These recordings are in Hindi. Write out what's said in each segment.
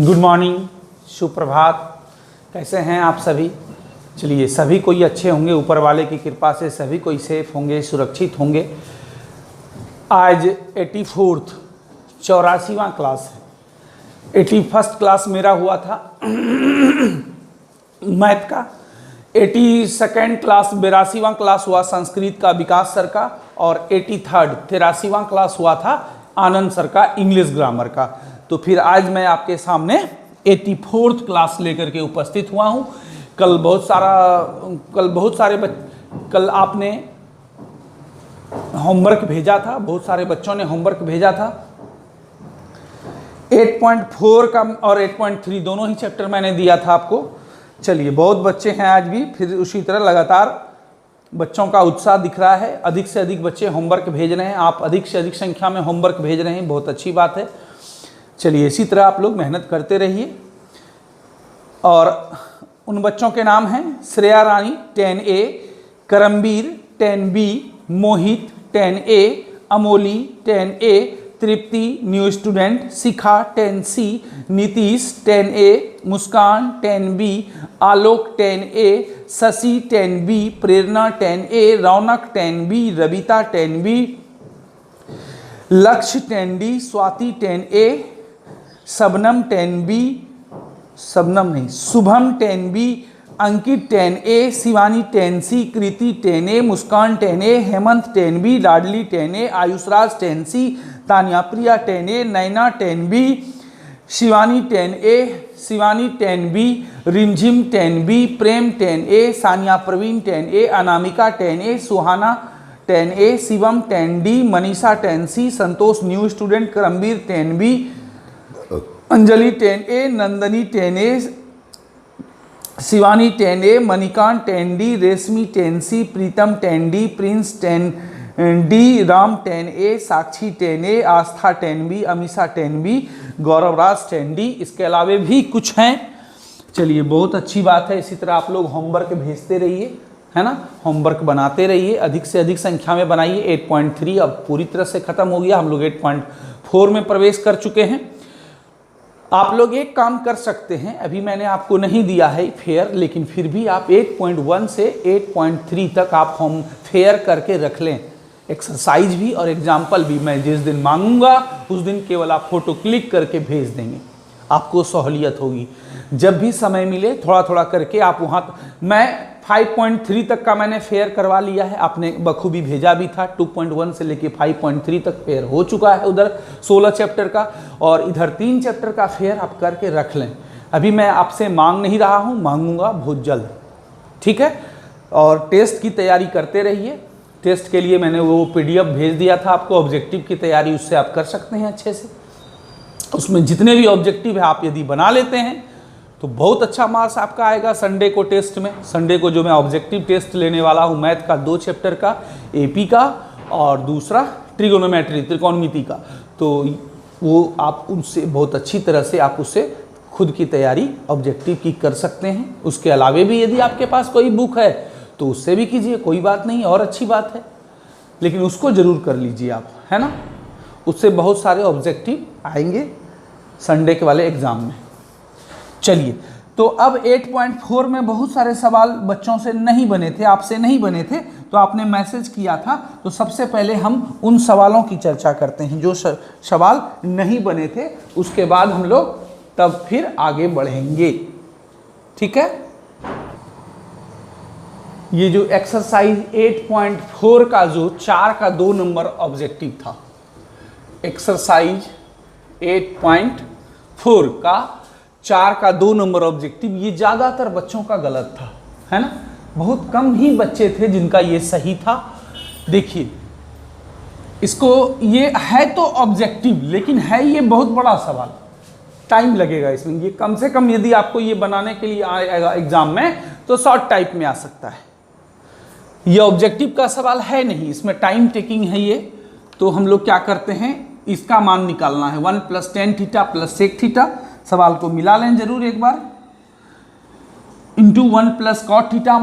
गुड मॉर्निंग, सुप्रभात। कैसे हैं आप सभी? चलिए, सभी कोई अच्छे होंगे, ऊपर वाले की कृपा से सभी कोई सेफ होंगे, सुरक्षित होंगे। आज 84वां क्लास है। 81st क्लास मेरा हुआ था मैथ का। 82nd क्लास 82वां क्लास हुआ संस्कृत का विकास सर का, और 83वां क्लास हुआ था आनंद सर का इंग्लिश ग्रामर का। तो फिर आज मैं आपके सामने 84th क्लास लेकर के उपस्थित हुआ हूँ। कल आपने होमवर्क भेजा था, बहुत सारे बच्चों ने होमवर्क भेजा था। 8.4 का और 8.3 दोनों ही चैप्टर मैंने दिया था आपको। चलिए, बहुत बच्चे हैं आज भी, फिर उसी तरह लगातार बच्चों का उत्साह दिख रहा है। अधिक से अधिक बच्चे होमवर्क भेज रहे हैं, आप अधिक से अधिक संख्या में होमवर्क भेज रहे हैं, बहुत अच्छी बात है। चलिए, इसी तरह आप लोग मेहनत करते रहिए। और उन बच्चों के नाम हैं श्रेया रानी 10A, करमवीर 10B, मोहित 10A, अमोली 10A, तृप्ति न्यू स्टूडेंट, शिखा 10C, नीतीश 10A, मुस्कान 10B, आलोक 10A, शशि 10B, प्रेरणा 10A, रौनक 10B, रविता 10B, लक्ष्य 10D, Swati 10A, Shabnam 10B, Shubham 10B, अंकित 10A, शिवानी 10C, कृति 10A, मुस्कान 10A, हेमंत 10B, लाडली 10A, आयुषराज 10C, तानिया प्रिया 10A, नैना 10B, Shivani 10B, Rimjhim 10B, Prem 10A, Saniya Praveen 10A, Anamika 10A, Suhana 10A, Shivam 10D, Manisha 10C, Santosh new student, Karamveer 10B, Anjali 10A, Nandani 10A, Shivani 10A, Manikant 10D, Reshmi 10C, Pritam 10D, Prince 10D, Ram 10A, Sakshi 10A, Astha 10B, Amisha 10B, Gauravraj 10D। इसके अलावे भी कुछ हैं। चलिए, बहुत अच्छी बात है। इसी तरह आप लोग होमवर्क भेजते रहिए, है ना, होमवर्क बनाते रहिए, अधिक से अधिक संख्या में बनाइए। 8.3 अब पूरी तरह से खत्म हो गया, हम लोग 8.4 में प्रवेश कर चुके हैं। आप लोग एक काम कर सकते हैं, अभी मैंने आपको नहीं दिया है फेयर, लेकिन फिर भी आप 8.1 से 8.3 तक आप होम फेयर करके रख लें। एक्सरसाइज भी और एग्जाम्पल भी मैं जिस दिन मांगूंगा उस दिन केवल आप फोटो क्लिक करके भेज देंगे, आपको सहूलियत होगी। जब भी समय मिले थोड़ा थोड़ा करके आप मैं 5.3 तक का मैंने फेयर करवा लिया है, आपने बखूबी भेजा भी था। 2.1 से लेके 5.3 तक फेयर हो चुका है उधर 16 चैप्टर का, और इधर 3 चैप्टर का फेयर आप करके रख लें। अभी मैं आपसे मांग नहीं रहा हूँ, मांगूंगा बहुत जल्द, ठीक है। और टेस्ट की तैयारी करते रहिए। टेस्ट के लिए मैंने वो PDF भेज दिया था आपको, ऑब्जेक्टिव की तैयारी उससे आप कर सकते हैं अच्छे से। उसमें जितने भी ऑब्जेक्टिव है आप यदि बना लेते हैं तो बहुत अच्छा मार्क्स आपका आएगा संडे को टेस्ट में। संडे को जो मैं ऑब्जेक्टिव टेस्ट लेने वाला हूँ मैथ का 2 चैप्टर का, AP का, और दूसरा ट्रिगोनोमेट्री त्रिकोणमिति का, तो वो आप उनसे बहुत अच्छी तरह से आप उससे खुद की तैयारी ऑब्जेक्टिव की कर सकते हैं। उसके अलावे भी यदि आपके पास कोई बुक है तो उससे भी कीजिए, कोई बात नहीं, और अच्छी बात है, लेकिन उसको ज़रूर कर लीजिए आप, है ना। उससे बहुत सारे ऑब्जेक्टिव आएंगे संडे के वाले एग्ज़ाम में। चलिए, तो अब 8.4 में बहुत सारे सवाल बच्चों से नहीं बने थे, आपसे नहीं बने थे, तो आपने मैसेज किया था। तो सबसे पहले हम उन सवालों की चर्चा करते हैं जो सवाल नहीं बने थे, उसके बाद हम लोग तब फिर आगे बढ़ेंगे, ठीक है। ये जो एक्सरसाइज 8.4 का जो 4 का 2 नंबर ऑब्जेक्टिव था, एक्सरसाइज 8.4 का 4 का 2 नंबर ऑब्जेक्टिव, ये ज़्यादातर बच्चों का गलत था, है ना। बहुत कम ही बच्चे थे जिनका ये सही था। देखिए, इसको ये है तो ऑब्जेक्टिव, लेकिन है ये बहुत बड़ा सवाल, टाइम लगेगा इसमें। ये कम से कम यदि आपको ये बनाने के लिए आएगा एग्जाम में तो शॉर्ट टाइप में आ सकता है। ये ऑब्जेक्टिव का सवाल है नहीं, इसमें टाइम टेकिंग है ये। तो हम लोग क्या करते हैं, इसका मान निकालना है 1 + tan थीटा + sec थीटा। सवाल को मिला लें जरूर एक बार, into 1 + cot theta -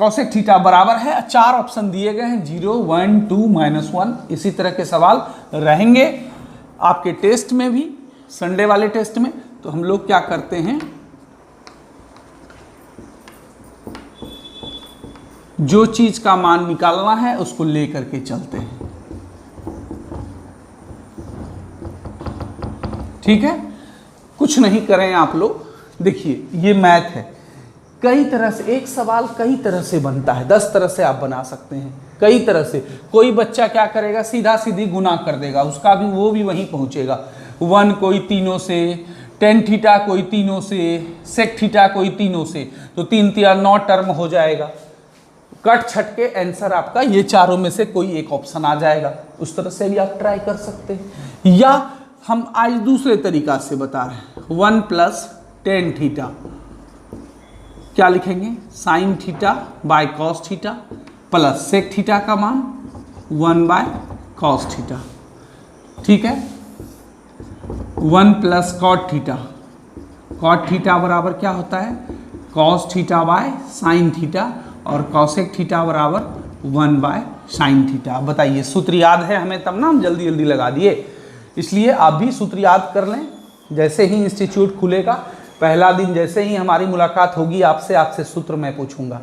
cosec theta बराबर है, 4 ऑप्शन दिए गए हैं, 0, 1, 2, -1। इसी तरह के सवाल रहेंगे आपके टेस्ट में भी, संडे वाले टेस्ट में। तो हम लोग क्या करते हैं, जो चीज का मान निकालना है उसको लेकर के चलते हैं। ठीक है, कुछ नहीं करें आप लोग। देखिए ये मैथ है, कई तरह से एक सवाल कई तरह से बनता है, 10 तरह से आप बना सकते हैं, कई तरह से। कोई बच्चा क्या करेगा, सीधा सीधी गुना कर देगा, उसका भी वो भी वहीं पहुंचेगा। 1 कोई तीनों से, tan थीटा कोई तीनों से, sec थीटा कोई तीनों से, तो 3 3 9 टर्म हो जाएगा। कट छट के आंसर आपका ये चारों में से कोई एक ऑप्शन आ जाएगा। उस तरह से भी आप ट्राई कर सकते हैं। या हम आज दूसरे तरीका से बता रहे हैं, 1 + tan थीटा क्या लिखेंगे, sin theta by cos theta plus sec theta का मान 1/cos थीटा। ठीक है, 1 + cot थीटा, cot थीटा बराबर क्या होता है, cos theta by sin theta, और cosec थीटा बराबर 1/sin थीटा। बताइए, सूत्र याद है हमें, तब ना हम जल्दी जल्दी लगा दिए। इसलिए आप भी सूत्र याद कर लें। जैसे ही इंस्टीट्यूट खुलेगा, पहला दिन जैसे ही हमारी मुलाकात होगी आपसे सूत्र मैं पूछूंगा,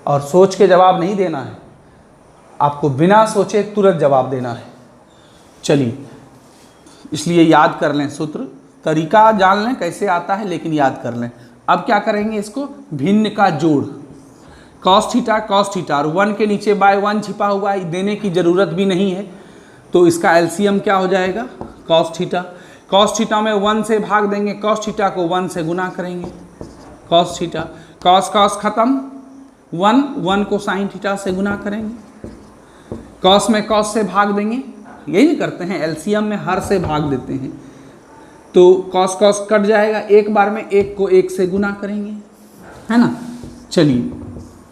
और सोच के जवाब नहीं देना है आपको, बिना सोचे तुरंत जवाब देना है। चलिए, इसलिए याद कर लें सूत्र, तरीका जान लें कैसे आता है, लेकिन याद कर लें। अब क्या करेंगे, इसको भिन्न का जोड़, cos थीटा और 1 के नीचे बाय 1 छिपा हुआ है, देने की ज़रूरत भी नहीं है, तो इसका एलसीएम क्या हो जाएगा, cos थीटा में 1 से भाग देंगे, cos थीटा को 1 से गुना करेंगे, cos थीटा, cos खत्म, 1 को sin थीटा से गुना करेंगे, cos में cos से भाग देंगे, यही नहीं करते हैं, एलसीएम में हर से भाग देते हैं, तो cos कट जाएगा, एक बार में 1 को 1 से गुना करेंगे, है ना। चलिए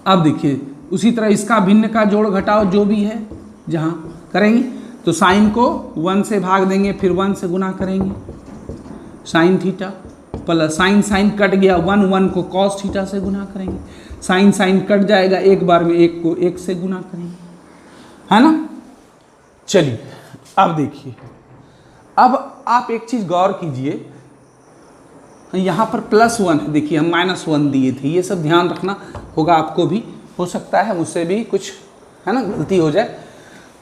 अब देखिए, उसी तरह इसका भिन्न का जोड़ घटाओ जो भी है जहाँ करेंगे, तो साइन को 1 से भाग देंगे, फिर 1 से गुना करेंगे, sign theta plus sign cut गया, 1 को cos थीटा से गुना करेंगे, साइन कट जाएगा, एक बार में 1 को 1 से गुना करेंगे, है ना। चलिए अब देखिए, अब आप एक चीज़ गौर कीजिए, यहाँ पर +1 है, देखिए हम -1 दिए थे, ये सब ध्यान रखना होगा आपको भी, हो सकता है मुझसे भी कुछ है ना गलती हो जाए।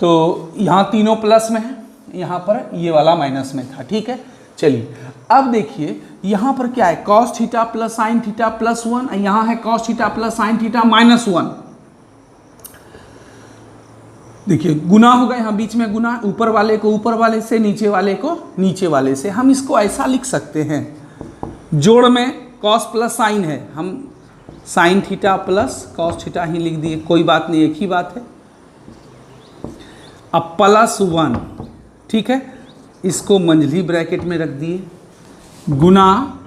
तो यहाँ तीनों प्लस में है, यहाँ पर ये वाला माइनस में था, ठीक है। चलिए अब देखिए यहाँ पर क्या है, cos theta plus sine theta +1, यहाँ है cos theta plus sine theta -1। देखिए गुना होगा, यहाँ बीच में गुना, ऊपर वाले को ऊपर वाले से, नीचे वाले को नीचे वाले से। हम इसको ऐसा लिख सकते हैं, जोड़ में cos प्लस साइन है, हम sine theta plus cos theta ही लिख दिए, कोई बात नहीं, एक ही बात है। अब +1, ठीक है, इसको मंझली ब्रैकेट में रख दिए, गुना,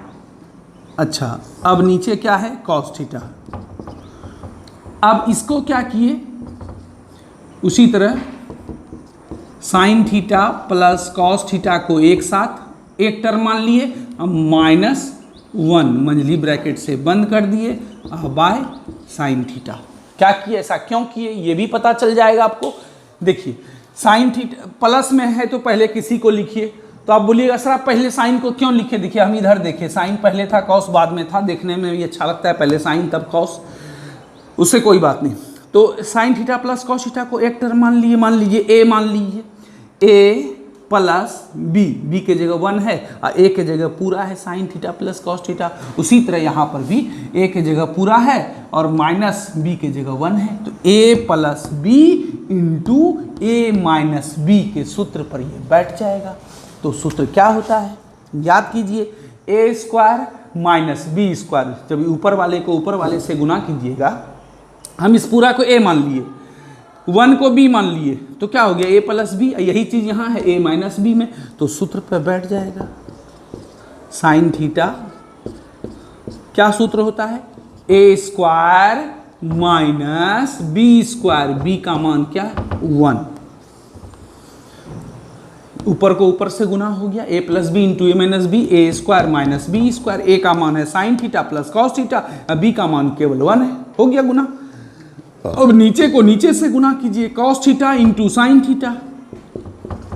अच्छा अब नीचे क्या है, cos थीटा। अब इसको क्या किए, उसी तरह sign theta plus cos theta को एक साथ एक टर्म मान लिए, अब -1 मंझली ब्रैकेट से बंद कर दिए, बाय साइन थीटा। क्या किए, ऐसा क्यों किए, ये भी पता चल जाएगा आपको। देखिए साइन थीटा प्लस में है तो पहले किसी को लिखिए, तो आप बोलिएगा सर आप पहले साइन को क्यों लिखे, देखिए हम इधर देखें, साइन पहले था, कॉस बाद में था, देखने में भी अच्छा लगता है, पहले साइन तब कॉस, उससे कोई बात नहीं। तो sign theta plus cos theta को एक टर्म मान लीजिए ए मान लीजिए, ए प्लस बी के जगह 1 है और ए के जगह पूरा है sine theta plus cos theta. उसी तरह यहाँ पर भी ए के जगह पूरा है और माइनस बी के जगह 1 है, तो ए plus B into A minus B के सूत्र पर ये बैठ जाएगा। तो सूत्र क्या होता है, याद कीजिए, ए स्क्वायर माइनस बी स्क्वायर, जब ऊपर वाले को ऊपर वाले से गुना कीजिएगा, हम इस पूरा को ए मान लिए, 1 को बी मान लिए, तो क्या हो गया, ए प्लस बी, यही चीज़ यहाँ है ए माइनस बी में, तो सूत्र पर बैठ जाएगा। साइन थीटा क्या सूत्र होता है, A square minus B square, B का मान क्या है 1, ऊपर को ऊपर से गुना हो गया, A plus B into A minus B, A square minus B square, A का मान है sine theta plus cos theta, B का मान केवल 1 है, हो गया गुना। अब नीचे को नीचे से गुना कीजिए, cos theta into sine theta,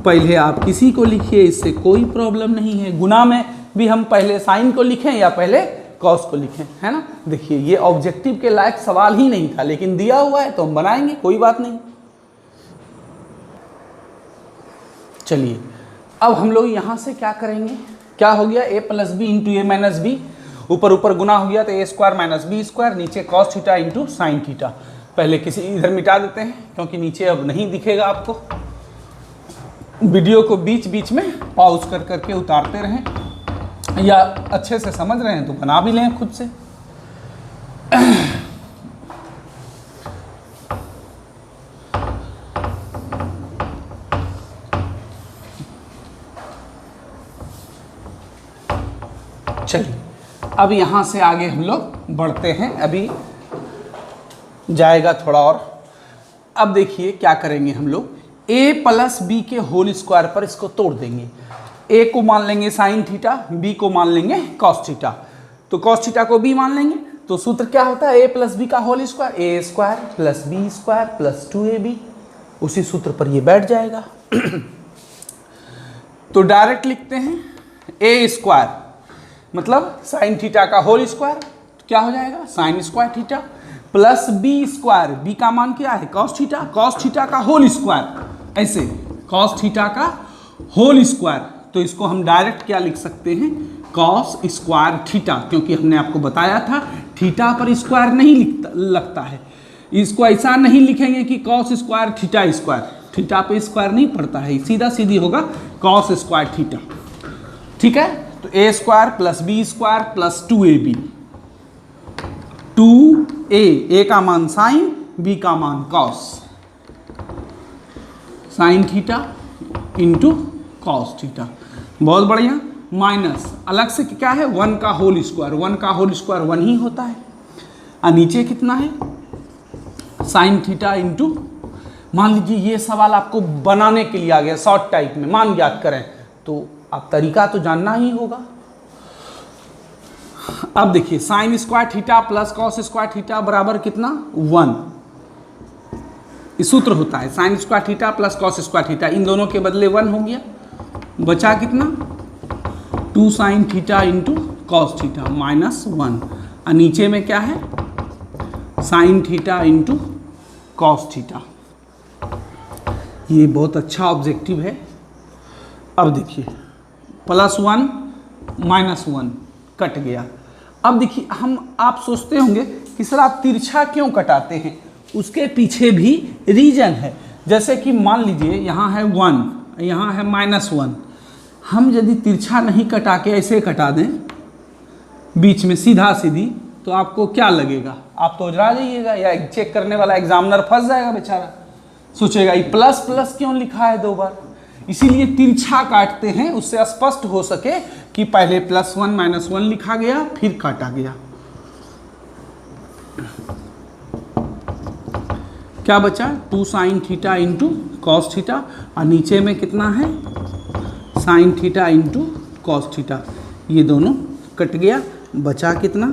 पहले आप किसी को लिखिए, इससे कोई प्रॉब्लम नहीं है, गुना में भी हम पहले साइन को लिखें या पहले कॉस को लिखें, है ना। देखिए ये ऑब्जेक्टिव के लायक सवाल ही नहीं था, लेकिन दिया हुआ है तो हम बनाएंगे, कोई बात नहीं। चलिए अब हम लोग यहाँ से क्या करेंगे, क्या हो गया a plus B into A minus B, ऊपर ऊपर गुना हो गया तो A square minus B square, नीचे cos theta into sine theta. पहले किसी इधर मिटा देते हैं क्योंकि नीचे अब नहीं दिखेगा आपको। वीडियो को बीच बीच में पॉज कर करके उतारते रहें, या अच्छे से समझ रहे हैं तो बना भी लें खुद से। चलिए अब यहाँ से आगे हम लोग बढ़ते हैं, अभी जाएगा थोड़ा और। अब देखिए क्या करेंगे हम लोग, a प्लस बी के होल स्क्वायर पर इसको तोड़ देंगे। a को मान लेंगे साइन थीटा, b को मान लेंगे कॉस थीटा, तो कॉस थीटा को b मान लेंगे। तो सूत्र क्या होता है, a प्लस बी का whole square, a square plus B square plus 2ab, उसी सूत्र पर ये बैठ जाएगा। तो डायरेक्ट लिखते हैं a स्क्वायर मतलब साइन थीटा का होल स्क्वायर, तो क्या हो जाएगा sine square theta plus B square, B का मान क्या है कॉस थीटा, कॉस थीटा का होल स्क्वायर, ऐसे कॉस थीटा का होल स्क्वायर। तो इसको हम डायरेक्ट क्या लिख सकते हैं, कॉस स्क्वायर थीटा, क्योंकि हमने आपको बताया था थीटा पर स्क्वायर नहीं लगता है। इसको ऐसा नहीं लिखेंगे कि cos square theta square, theta पे स्क्वायर नहीं पड़ता है, सीधा सीधी होगा कॉस स्क्वायर थीटा। ठीक है, तो A square plus B square plus 2ab, 2a का मान साइन, बी का मान cos, sine theta into cos theta. बहुत बढ़िया, माइनस अलग से क्या है 1 का होल स्क्वायर, 1 का होल स्क्वायर 1 ही होता है। और नीचे कितना है साइन थीटा इंटू, मान लीजिए ये सवाल आपको बनाने के लिए आ गया शॉर्ट टाइप में, मान ज्ञात करें, तो आप तरीका तो जानना ही होगा। अब देखिए sine square theta plus cos square theta बराबर कितना 1, इस सूत्र होता है sine square theta plus cos square theta, इन दोनों के बदले 1 हो गया, बचा कितना 2 sine theta into cos theta minus 1, और नीचे में क्या है sine theta into cos theta. ये बहुत अच्छा ऑब्जेक्टिव है। अब देखिए +1 -1 कट गया। अब देखिए आप सोचते होंगे कि सर आप तिरछा क्यों कटाते हैं, उसके पीछे भी रीजन है। जैसे कि मान लीजिए यहाँ है 1, यहाँ है -1, हम यदि तिरछा नहीं कटा के ऐसे कटा दें बीच में सीधा सीधी, तो आपको क्या लगेगा, आप तो उजरा जाइएगा, या चेक करने वाला एग्जामिनर फंस जाएगा बेचारा, सोचेगा ये प्लस प्लस क्यों लिखा है 2 बार। इसीलिए तिरछा काटते हैं, उससे स्पष्ट हो सके कि पहले +1 -1 लिखा गया फिर काटा गया। क्या बचा 2 sine theta into cos theta, और नीचे में कितना है sine theta into cos theta, ये दोनों कट गया, बचा कितना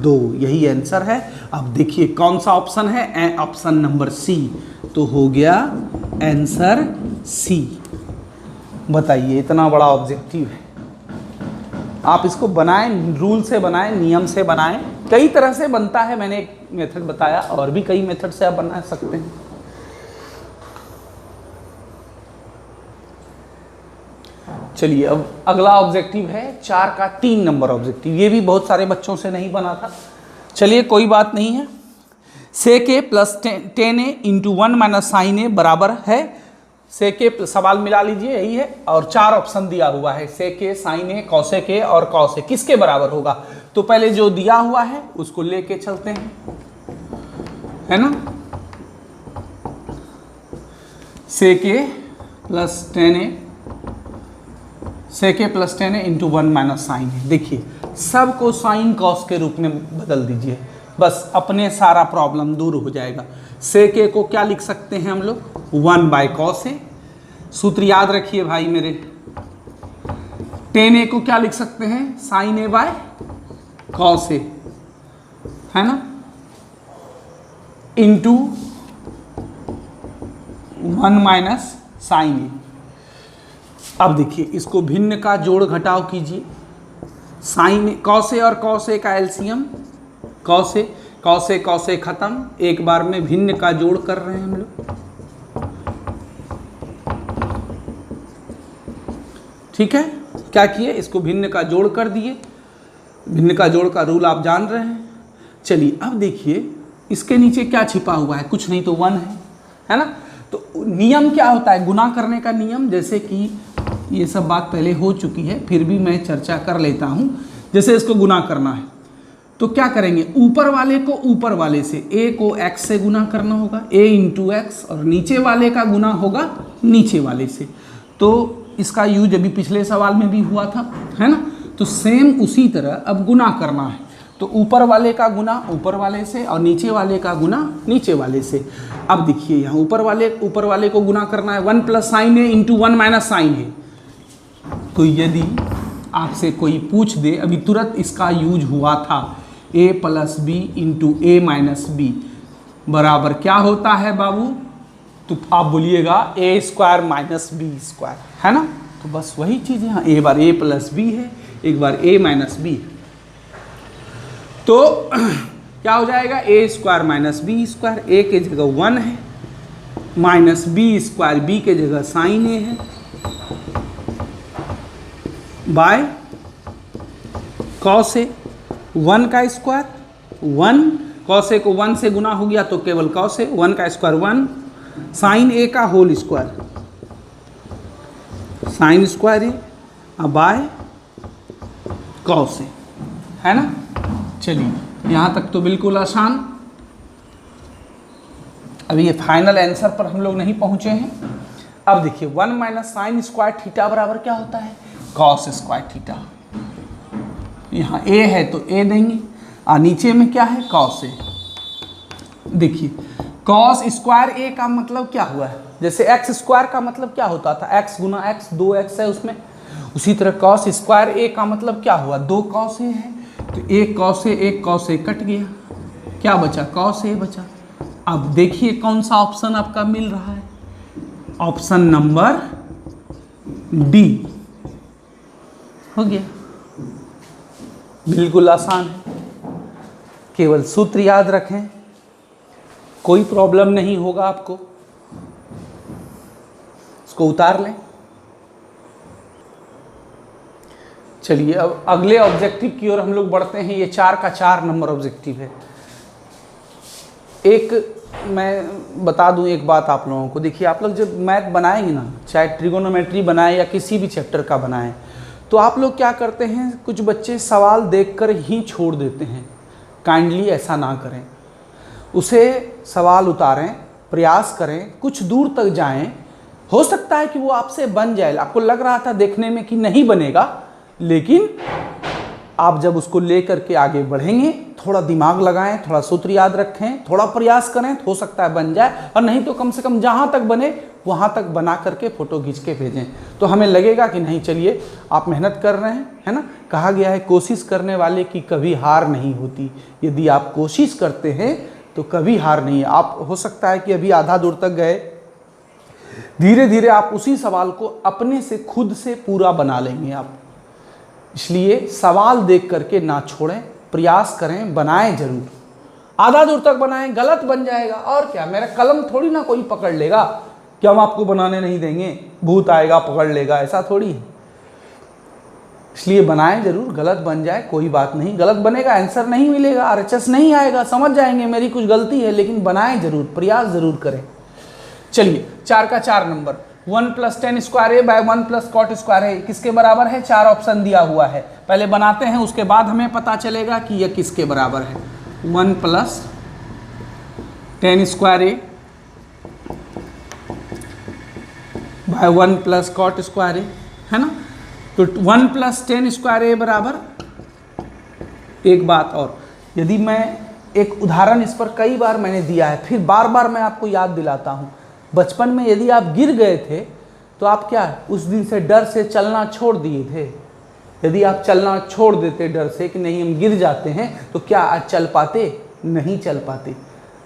2, यही आंसर है। अब देखिए कौन सा ऑप्शन है, ऑप्शन नंबर सी, तो हो गया आंसर सी। बताइए इतना बड़ा ऑब्जेक्टिव है, आप इसको बनाएं, रूल से बनाएं, नियम से बनाएं, कई तरह से बनता है, मैंने एक मेथड बताया, और भी कई मेथड से आप बना सकते हैं। चलिए अब अगला ऑब्जेक्टिव है 4 का 3 नंबर ऑब्जेक्टिव, ये भी बहुत सारे बच्चों से नहीं बना था, चलिए कोई बात नहीं है। Sec A plus 10a into 1 minus sine A बराबर है, सेक ए सवाल मिला लीजिए यही है, और 4 ऑप्शन दिया हुआ है, सेक ए साइन ए कॉसेक ए और कॉस ए, किसके बराबर होगा। तो पहले जो दिया हुआ है उसको लेके चलते हैं, है ना। Sec A plus 10a, sec A plus 10a into 1 minus sine A. देखिए सबको साइन कॉस के रूप में बदल दीजिए, बस अपने सारा प्रॉब्लम दूर हो जाएगा। सेक ए को क्या लिख सकते हैं हम लोग 1 बाय कॉस ए, सूत्र याद रखिए भाई मेरे। 10a को क्या लिख सकते हैं sign A by cos A, है ना, इंटू 1 माइनस साइन ए। अब देखिए इसको भिन्न का जोड़ घटाव कीजिए, साइन कौसे और कौसे का एलसीएम, कौसे कौसे कौसे खत्म, एक बार में भिन्न का जोड़ कर रहे हैं हम लोग। ठीक है, क्या किए, इसको भिन्न का जोड़ कर दिए, भिन्न का जोड़ का रूल आप जान रहे हैं। चलिए अब देखिए इसके नीचे क्या छिपा हुआ है, कुछ नहीं तो 1 है ना। तो नियम क्या होता है गुना करने का नियम, जैसे कि ये सब बात पहले हो चुकी है फिर भी मैं चर्चा कर लेता हूँ। जैसे इसको गुना करना है तो क्या करेंगे, ऊपर वाले को ऊपर वाले से, a को x से गुना करना होगा, a इंटू एक्स, और नीचे वाले का गुना होगा नीचे वाले से। तो इसका यूज अभी पिछले सवाल में भी हुआ था, है ना। तो सेम उसी तरह अब गुना करना है, तो ऊपर वाले का गुना ऊपर वाले से और नीचे वाले का गुना नीचे वाले से। अब देखिए यहाँ ऊपर वाले को गुना करना है, 1 प्लस साइन है इंटू 1 माइनस साइन है। तो यदि आपसे कोई पूछ दे, अभी तुरंत इसका यूज हुआ था, a plus B into A minus B बराबर क्या होता है बाबू, तो आप बोलिएगा a square minus B square, है ना। तो बस वही चीज़ यहाँ, एक बार a प्लस बी है, एक बार a माइनस बी है। तो क्या हो जाएगा, a square minus B square, a के जगह 1 है, माइनस बी स्क्वायर, b के जगह साइन a है, बाय कॉस ए, 1 का स्क्वायर 1, कॉस ए को 1 से गुना हो गया तो केवल कॉस ए, 1 का स्क्वायर 1, साइन ए का whole square, sine square A, by cos A, है ना। चलिए यहाँ तक तो बिल्कुल आसान। अभी ये फाइनल आंसर पर हम लोग नहीं पहुँचे हैं। अब देखिए 1 माइनस साइन स्क्वायर थीटा बराबर क्या होता है, कॉस स्क्वायर थीटा। यहाँ a है तो a देंगे, और नीचे में क्या है, कॉस ए। देखिए कॉस स्क्वायर a का मतलब क्या हुआ है, जैसे एक्स स्क्वायर का मतलब क्या होता था, x गुना एक्स, 2x है उसमें, उसी तरह कॉस स्क्वायर a का मतलब क्या हुआ, 2 कॉस ए है। तो एक कॉस ए कट गया, क्या बचा, कॉस ए बचा। अब देखिए कौन सा ऑप्शन आपका मिल रहा है, ऑप्शन नंबर डी हो गया। बिल्कुल आसान है, केवल सूत्र याद रखें, कोई प्रॉब्लम नहीं होगा आपको। इसको उतार लें। चलिए अब अगले ऑब्जेक्टिव की ओर हम लोग बढ़ते हैं। ये 4 का 4 नंबर ऑब्जेक्टिव है। एक मैं बता दूं एक बात आप लोगों को, देखिए आप लोग जब मैथ बनाएंगे ना, चाहे ट्रिगोनोमेट्री बनाएं या किसी भी चैप्टर का बनाएं, तो आप लोग क्या करते हैं, कुछ बच्चे सवाल देखकर ही छोड़ देते हैं। काइंडली ऐसा ना करें, उसे सवाल उतारें, प्रयास करें, कुछ दूर तक जाएं। हो सकता है कि वो आपसे बन जाए। आपको लग रहा था देखने में कि नहीं बनेगा, लेकिन आप जब उसको लेकर के आगे बढ़ेंगे, थोड़ा दिमाग लगाएं, थोड़ा सूत्र याद रखें, थोड़ा प्रयास करें, तो हो सकता है बन जाए, और नहीं तो कम से कम जहाँ तक बने वहाँ तक बना करके फ़ोटो खींच के भेजें, तो हमें लगेगा कि नहीं चलिए आप मेहनत कर रहे हैं, है ना। कहा गया है कोशिश करने वाले की कभी हार नहीं होती। यदि आप कोशिश करते हैं तो कभी हार नहीं है। आप हो सकता है कि अभी आधा दूर तक गए, धीरे धीरे आप उसी सवाल को अपने से खुद से पूरा बना लेंगे आप। इसलिए सवाल देख करके ना छोड़ें, प्रयास करें, बनाएं जरूर। आधा दूर तक बनाएं, गलत बन जाएगा और क्या, मेरा कलम थोड़ी ना कोई पकड़ लेगा कि हम आपको बनाने नहीं देंगे, भूत आएगा पकड़ लेगा, ऐसा थोड़ी है। इसलिए बनाएं जरूर, गलत बन जाए कोई बात नहीं, गलत बनेगा आंसर नहीं मिलेगा, आरएचएस नहीं आएगा, समझ जाएंगे मेरी कुछ गलती है, लेकिन बनाएं जरूर, प्रयास जरूर करें। चलिए 4 का 4 number, 1 plus tan square A bye 1 plus cot square ए किसके बराबर है, 4 ऑप्शन दिया हुआ है। पहले बनाते हैं, उसके बाद हमें पता चलेगा कि यह किसके बराबर है। 1 plus tan square A bye 1 plus cot square ए, है ना। तो 1 प्लस टेन स्क्वायर ए बराबर, एक बात और, यदि मैं एक उदाहरण इस पर कई बार मैंने दिया है, फिर बार बार मैं आपको याद दिलाता हूँ। बचपन में यदि आप गिर गए थे तो आप क्या उस दिन से डर से चलना छोड़ दिए थे। यदि आप चलना छोड़ देते डर से कि नहीं हम गिर जाते हैं, तो क्या आज चल पाते, नहीं चल पाते।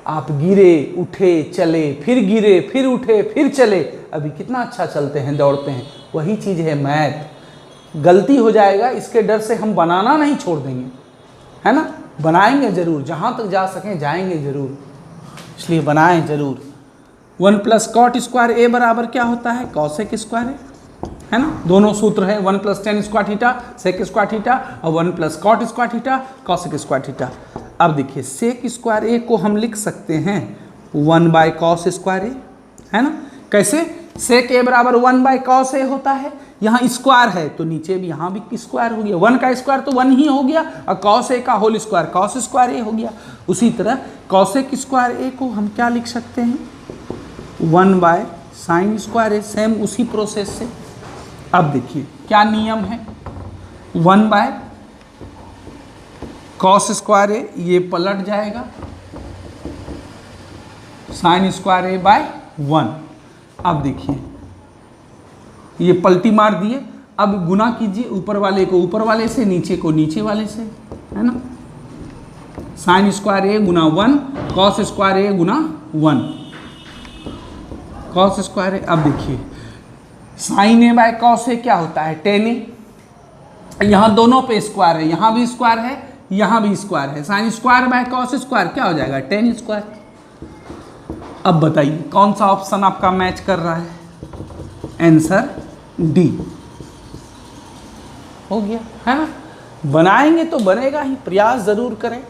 आप गिरे, उठे, चले, फिर गिरे, फिर उठे, फिर चले, अभी कितना अच्छा चलते हैं, दौड़ते हैं। वही चीज़ है मैथ, गलती हो जाएगा, इसके डर से हम बनाना नहीं छोड़ देंगे, है ना, बनाएंगे जरूर, जहाँ तक जा सकें जाएंगे जरूर, इसलिए बनाएं जरूर। 1 प्लस कॉट स्क्वायर ए बराबर क्या होता है, कॉसेक स्क्वायर है ना, दोनों सूत्र है, 1 plus tan square theta sec square theta और 1 plus cot square theta cosec square theta. अब देखिए सेक स्क्वायर ए को हम लिख सकते हैं 1 बाय कॉस स्क्वायर ए, है ना, कैसे, सेक ए बराबर 1 बाय कॉस ए होता है, यहाँ स्क्वायर है तो नीचे भी यहाँ भी स्क्वायर हो गया, 1 का स्क्वायर तो 1 ही हो गया और कॉस ए का होल स्क्वायर कॉस स्क्वायर ए हो गया। उसी तरह कॉसेक स्क्वायर ए को हम क्या लिख सकते हैं, 1 by sine square A, same उसी प्रोसेस से। अब देखिए क्या नियम है, 1 बाय कॉस स्क्वायर ए, ये पलट जाएगा साइन स्क्वायर ए बाय 1। अब देखिए ये पलटी मार दिए, अब गुना कीजिए ऊपर वाले को ऊपर वाले से, नीचे को नीचे वाले से, है ना, साइन स्क्वायर ए गुना 1 कॉस स्क्वायर ए गुना 1 कॉस स्क्वायर ए। अब देखिए साइन ए बाय कॉस ए क्या होता है, टेन ए, यहाँ दोनों पे स्क्वायर है, यहाँ भी स्क्वायर है यहाँ भी स्क्वायर है, sine square by cos square क्या हो जाएगा, टेन स्क्वायर। अब बताइए कौन सा ऑप्शन आपका मैच कर रहा है, आंसर डी हो गया, है ना, बनाएंगे तो बनेगा ही, प्रयास जरूर करें।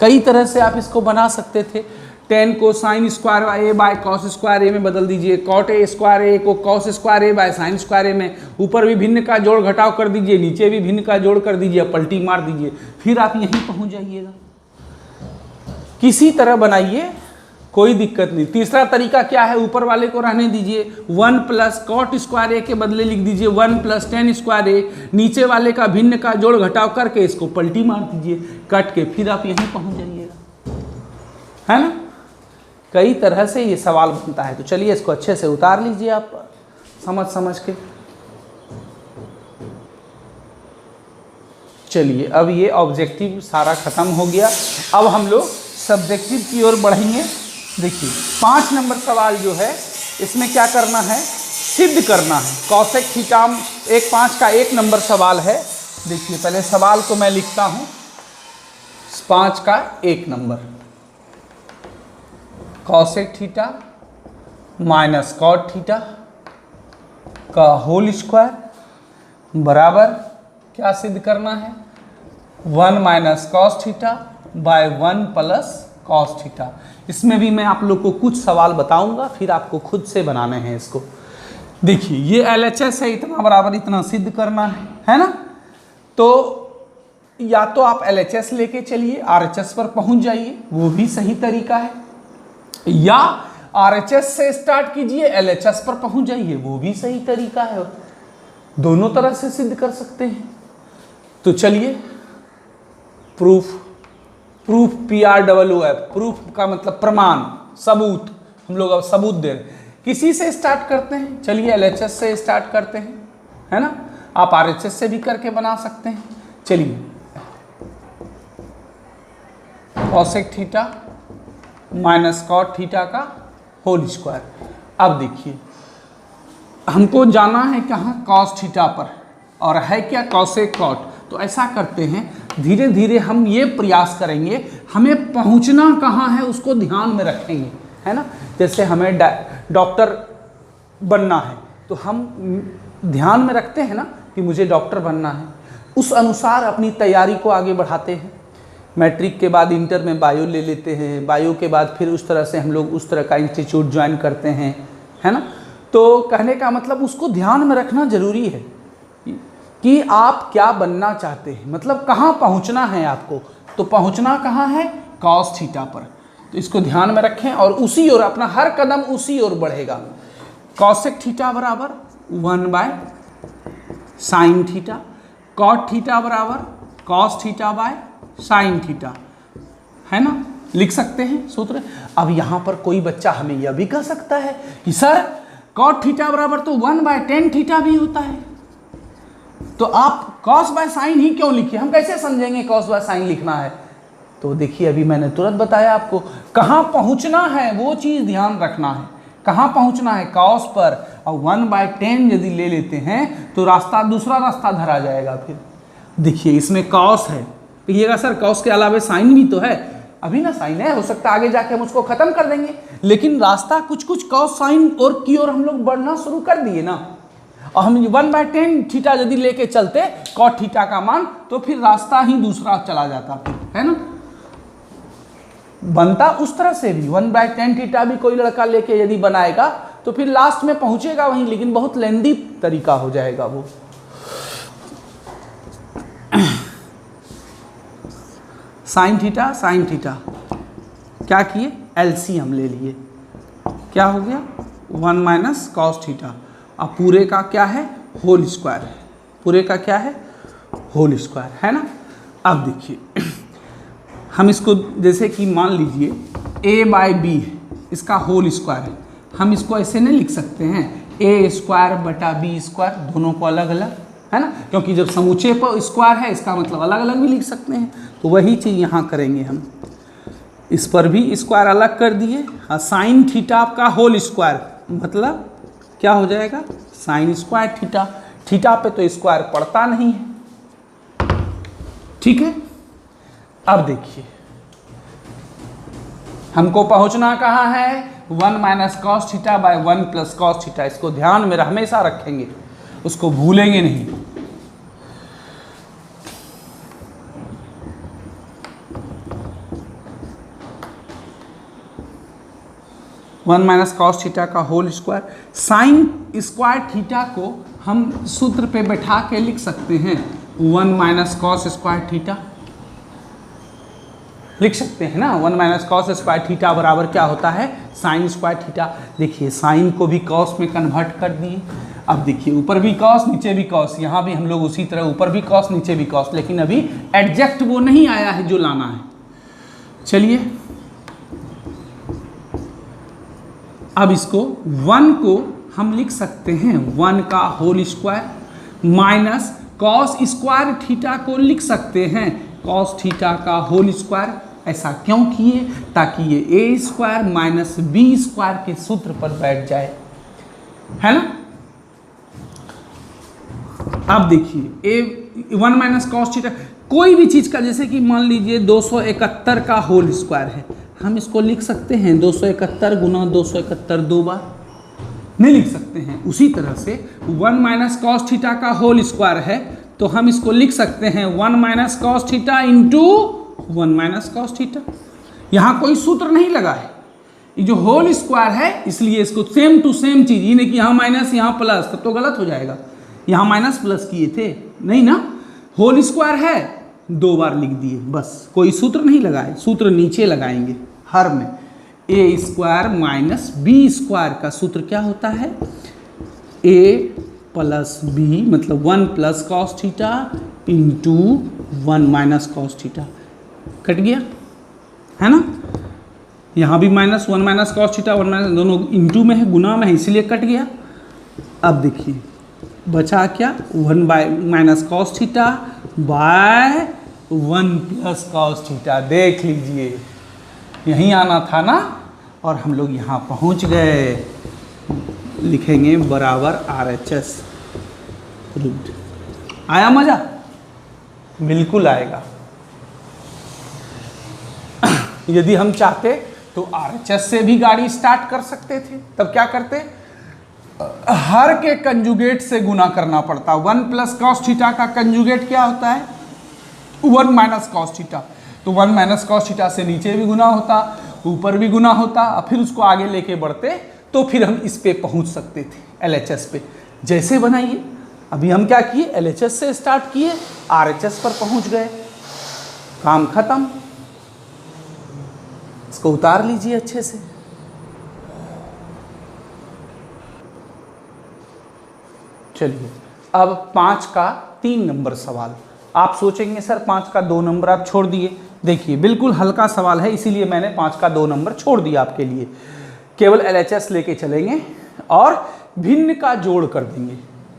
कई तरह से आप इसको बना सकते थे, 10 को sine square A by cos square A में बदल दीजिए, कॉट ए स्क्वायर ए को cos square A by sine square A में, ऊपर भी भिन्न का जोड़ घटाव कर दीजिए, नीचे भी भिन्न का जोड़ कर दीजिए, पलटी मार दीजिए, फिर आप यहीं पहुंच जाइएगा। किसी तरह बनाइए, कोई दिक्कत नहीं। तीसरा तरीका क्या है, ऊपर वाले को रहने दीजिए, 1 प्लस कॉट स्क्वायर ए के बदले लिख दीजिए 1 प्लस टेन स्क्वायर ए, नीचे वाले का भिन्न का जोड़ घटाव करके इसको पलटी मार दीजिए कट के, फिर आप यहीं पहुंच जाइएगा, है ना। कई तरह से ये सवाल बनता है, तो चलिए इसको अच्छे से उतार लीजिए आप समझ समझ के। चलिए अब ये ऑब्जेक्टिव सारा खत्म हो गया, अब हम लोग सब्जेक्टिव की ओर बढ़ेंगे। देखिए 5 नंबर सवाल जो है इसमें क्या करना है, सिद्ध करना है कॉसेक थीटा। 5 का 1 नंबर सवाल है। देखिए पहले सवाल को मैं लिखता हूँ, 5 का 1 number, cosec theta minus cot theta का होल स्क्वायर बराबर क्या सिद्ध करना है, 1 minus cos theta by 1 plus cos theta. इसमें भी मैं आप लोग को कुछ सवाल बताऊंगा, फिर आपको खुद से बनाने हैं इसको। देखिए ये LHS है, इतना बराबर इतना सिद्ध करना है ना। तो या तो आप LHS लेके चलिए RHS पर पहुंच जाइए, वो भी सही तरीका है, या RHS से स्टार्ट कीजिए LHS पर पहुंच जाइए, वो भी सही तरीका है। दोनों तरह से सिद्ध कर सकते हैं। तो चलिए प्रूफ PROOF, प्रूफ का मतलब प्रमाण, सबूत, हम लोग अब सबूत दे रहे हैं। किसी से स्टार्ट करते हैं, चलिए LHS से स्टार्ट करते हैं, है ना। आप RHS से भी करके बना सकते हैं। चलिए cosec theta minus cot theta का होल स्क्वायर। अब देखिए हमको जाना है कहाँ, कॉस थीटा पर, और है क्या कॉसेक कॉट। तो ऐसा करते हैं, धीरे धीरे हम ये प्रयास करेंगे, हमें पहुंचना कहाँ है उसको ध्यान में रखेंगे, है ना। जैसे हमें डॉक्टर बनना है तो हम ध्यान में रखते हैं ना कि मुझे डॉक्टर बनना है, उस अनुसार अपनी तैयारी को आगे बढ़ाते हैं। मैट्रिक के बाद इंटर में बायो ले लेते हैं, बायो के बाद फिर उस तरह से हम लोग उस तरह का इंस्टीट्यूट ज्वाइन करते हैं, है ना। तो कहने का मतलब उसको ध्यान में रखना जरूरी है कि आप क्या बनना चाहते हैं, मतलब कहाँ पहुँचना है आपको। तो पहुँचना कहाँ है, कॉस थीटा पर। तो इसको ध्यान में रखें और उसी ओर अपना हर कदम उसी ओर बढ़ेगा। कॉसेक थीटा बराबर 1 by sine theta, cot theta बराबर cos theta by sine theta, है ना, लिख सकते हैं सूत्र। अब यहाँ पर कोई बच्चा हमें यह भी कह सकता है कि सर कॉट थीटा बराबर तो 1 बाय टेन थीटा भी होता है, तो आप कॉस बाय साइन ही क्यों लिखिए, हम कैसे समझेंगे कॉस बाय साइन लिखना है। तो देखिए अभी मैंने तुरंत बताया आपको, कहाँ पहुँचना है वो चीज़ ध्यान रखना है। कहाँ पहुँचना है, कॉस पर, और 1/10 यदि ले लेते हैं तो दूसरा रास्ता धरा जाएगा। फिर देखिए इसमें कॉस है, कहिएगा सर कॉस के अलावा साइन भी तो है। अभी ना साइन है, हो सकता है आगे जाके हम उसको खत्म कर देंगे, लेकिन रास्ता कुछ कुछ कॉस साइन और की ओर हम लोग बढ़ना शुरू कर दिए ना। और हम 1/10 थीटा यदि लेके चलते कॉट थीटा का मान, तो फिर रास्ता ही दूसरा चला जाता, फिर है ना, बनता उस तरह से भी 1/10 थीटा भी कोई लड़का लेके यदि बनाएगा तो फिर लास्ट में पहुंचेगा वहीं, लेकिन बहुत लेंदी तरीका हो जाएगा वो। साइन थीटा क्या किए, एलसीएम ले लिए, क्या हो गया 1 माइनस कॉस थीटा। अब पूरे का क्या है, होल स्क्वायर है, पूरे का क्या है, होल स्क्वायर है ना। अब देखिए हम इसको जैसे कि मान लीजिए a/b इसका होल स्क्वायर है, हम इसको ऐसे नहीं लिख सकते हैं a² बटा b², दोनों को अलग अलग, है ना, क्योंकि जब समूचे पर स्क्वायर है इसका मतलब अलग अलग भी लिख सकते हैं। तो वही चीज़ यहाँ करेंगे हम, इस पर भी स्क्वायर अलग कर दिए। हाँ, साइन थीटा आपका होल स्क्वायर मतलब क्या हो जाएगा, साइन स्क्वायर थीटा। थीटा पे तो स्क्वायर पड़ता नहीं है, ठीक है। अब देखिए हमको पहुंचना कहाँ है, 1 minus cos theta by 1 plus cos theta. इसको ध्यान में हमेशा रखेंगे, उसको भूलेंगे नहीं। वन माइनस कॉस थीटा का whole square, sine square theta को हम सूत्र पे बैठा के लिख सकते हैं 1 माइनस कॉस स्क्वायर थीटा, लिख सकते हैं ना। 1 माइनस कॉस स्क्वायर थीटा बराबर क्या होता है, साइन स्क्वायर थीटा। देखिए साइन को भी कॉस में कन्वर्ट कर दिए। अब देखिए ऊपर भी कॉस नीचे भी कॉस, यहाँ भी हम लोग उसी तरह ऊपर भी कॉस नीचे भी कॉस, लेकिन अभी एडजेक्ट वो नहीं आया है जो लाना है। चलिए अब इसको 1 को हम लिख सकते हैं 1 का whole square minus cos square theta को लिख सकते हैं कॉस थीटा का होल स्क्वायर। ऐसा क्यों किए, ताकि ये a² माइनस b² के सूत्र पर बैठ जाए, है ना। अब देखिए 1 माइनस कॉस थीटा कोई भी चीज़ का, जैसे कि मान लीजिए 271 का होल स्क्वायर है, हम इसको लिख सकते हैं 271 गुना 271 दो बार, नहीं लिख सकते हैं। उसी तरह से 1 माइनस कॉस थीटा का होल स्क्वायर है तो हम इसको लिख सकते हैं 1 minus cos theta into 1 minus cos theta. यहाँ कोई सूत्र नहीं लगा है, ये जो होल स्क्वायर है इसलिए इसको सेम टू सेम चीज़, ये नहीं कि यहाँ माइनस यहाँ प्लस, तब तो गलत हो जाएगा। यहाँ माइनस प्लस किए थे नहीं ना, होल स्क्वायर है दो बार लिख दिए बस, कोई सूत्र नहीं लगाए। सूत्र नीचे लगाएंगे हर में, a² माइनस b² का सूत्र क्या होता है, a प्लस b मतलब 1 plus cos theta into 1 minus cos theta. Cut गया है ना, यहाँ भी minus 1 minus cos theta 1 minus, दोनों इंटू में है, गुना में है, इसलिए कट गया। अब देखिए बचा क्या, 1 bye minus cos theta by 1 plus cos theta. देख लीजिए यहीं आना था ना, और हम लोग यहाँ पहुँच गए। लिखेंगे बराबर RHS। आया मज़ा, बिल्कुल आएगा। यदि हम चाहते तो RHS से भी गाड़ी स्टार्ट कर सकते थे, तब क्या करते, हर के कंजुगेट से गुना करना पड़ता। 1 प्लस कॉस थीटा का कंजुगेट क्या होता है, 1 माइनस कॉस थीटा, तो 1 माइनस कॉस थीटा से नीचे भी गुना होता, ऊपर भी गुना होता, और फिर उसको आगे लेके बढ़ते तो फिर हम इस पे पहुंच सकते थे LHS पे। जैसे बनाइए, अभी हम क्या किए, LHS से स्टार्ट किए, RHS पर पहुंच गए, काम खत्म। इसको उतार लीजिए अच्छे से। चलिए अब 5 का 3 नंबर सवाल। आप सोचेंगे सर 5 का 2 नंबर आप छोड़ दिए। देखिए बिल्कुल हल्का सवाल है, इसीलिए मैंने 5 का 2 नंबर छोड़ दिया आपके लिए। केवल LHS लेके चलेंगे और भिन्न का जोड़ कर देंगे,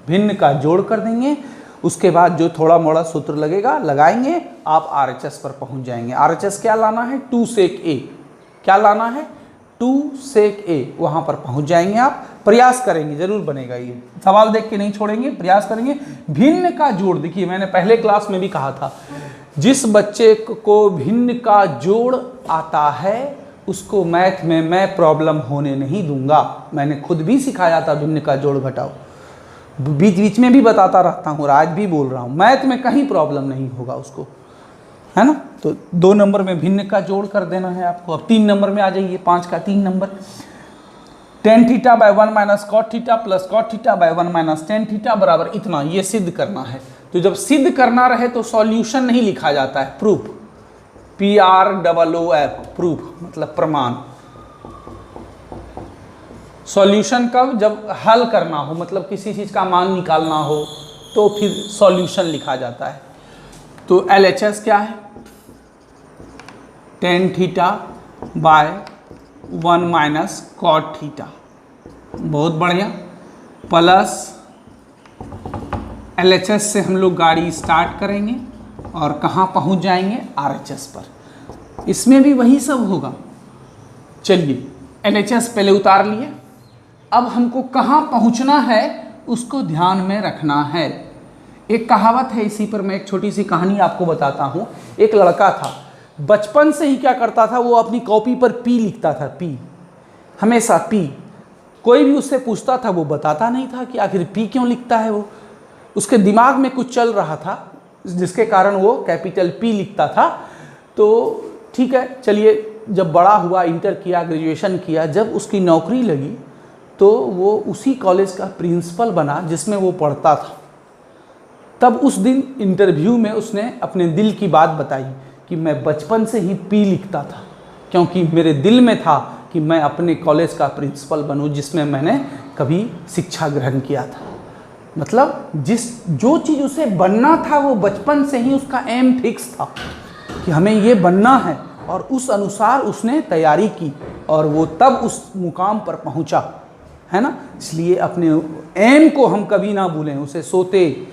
भिन्न का जोड़ कर देंगे। उसके बाद जो थोड़ा मोड़ा सूत्र लगेगा लगाएंगे, आप RHS पर पहुंच जाएंगे। RHS क्या लाना है, 2 sec a, क्या लाना है 2 sec a, वहाँ पर पहुँच जाएंगे आप। प्रयास करेंगे, जरूर बनेगा ये, सवाल देख के नहीं छोड़ेंगे, प्रयास करेंगे। भिन्न का जोड़, देखिए मैंने पहले क्लास में भी कहा था, जिस बच्चे को भिन्न का जोड़ आता है उसको मैथ में मैं प्रॉब्लम होने नहीं दूंगा। मैंने खुद भी सिखाया था भिन्न का जोड़ घटाओ, बीच बीच में भी बताता रहता हूँ और आज भी बोल रहा हूँ, मैथ में कहीं प्रॉब्लम नहीं होगा उसको, है ना। तो 2 नंबर में भिन्न का जोड़ कर देना है आपको। अब 3 नंबर में आ जाइए, 5 का 3 नंबर, tan theta by 1 minus cot theta plus cot theta by 1 minus tan theta बराबर इतना, ये सिद्ध करना है। तो जब सिद्ध करना रहे तो सॉल्यूशन नहीं लिखा जाता है, प्रूफ, PROOF, प्रूफ मतलब प्रमाण। सॉल्यूशन कब, जब हल करना हो, मतलब किसी चीज़ का मान निकालना हो तो फिर सॉल्यूशन लिखा जाता है। तो LHS क्या है, tan theta by 1 minus cot theta, बहुत बढ़िया, प्लस LHS से हम लोग गाड़ी स्टार्ट करेंगे और कहाँ पहुँच जाएंगे, RHS पर। इसमें भी वही सब होगा। चलिए LHS पहले उतार लिए, अब हमको कहाँ पहुँचना है उसको ध्यान में रखना है। एक कहावत है, इसी पर मैं एक छोटी सी कहानी आपको बताता हूँ। एक लड़का था, बचपन से ही क्या करता था, वो अपनी कॉपी पर P लिखता था, P, हमेशा P। कोई भी उससे पूछता था वो बताता नहीं था कि आखिर P क्यों लिखता है। वो उसके दिमाग में कुछ चल रहा था जिसके कारण वो कैपिटल P लिखता था। तो ठीक है, चलिए जब बड़ा हुआ, इंटर किया, ग्रेजुएशन किया, जब उसकी नौकरी लगी तो वो उसी कॉलेज का प्रिंसिपल बना जिसमें वो पढ़ता था। तब उस दिन इंटरव्यू में उसने अपने दिल की बात बताई कि मैं बचपन से ही P लिखता था क्योंकि मेरे दिल में था कि मैं अपने कॉलेज का प्रिंसिपल बनूं जिसमें मैंने कभी शिक्षा ग्रहण किया था। मतलब जो चीज़ उसे बनना था वो बचपन से ही उसका एम फिक्स था कि हमें ये बनना है, और उस अनुसार उसने तैयारी की और वो तब उस मुकाम पर पहुंचा, है ना। इसलिए अपने एम को हम कभी ना भूलें, उसे सोते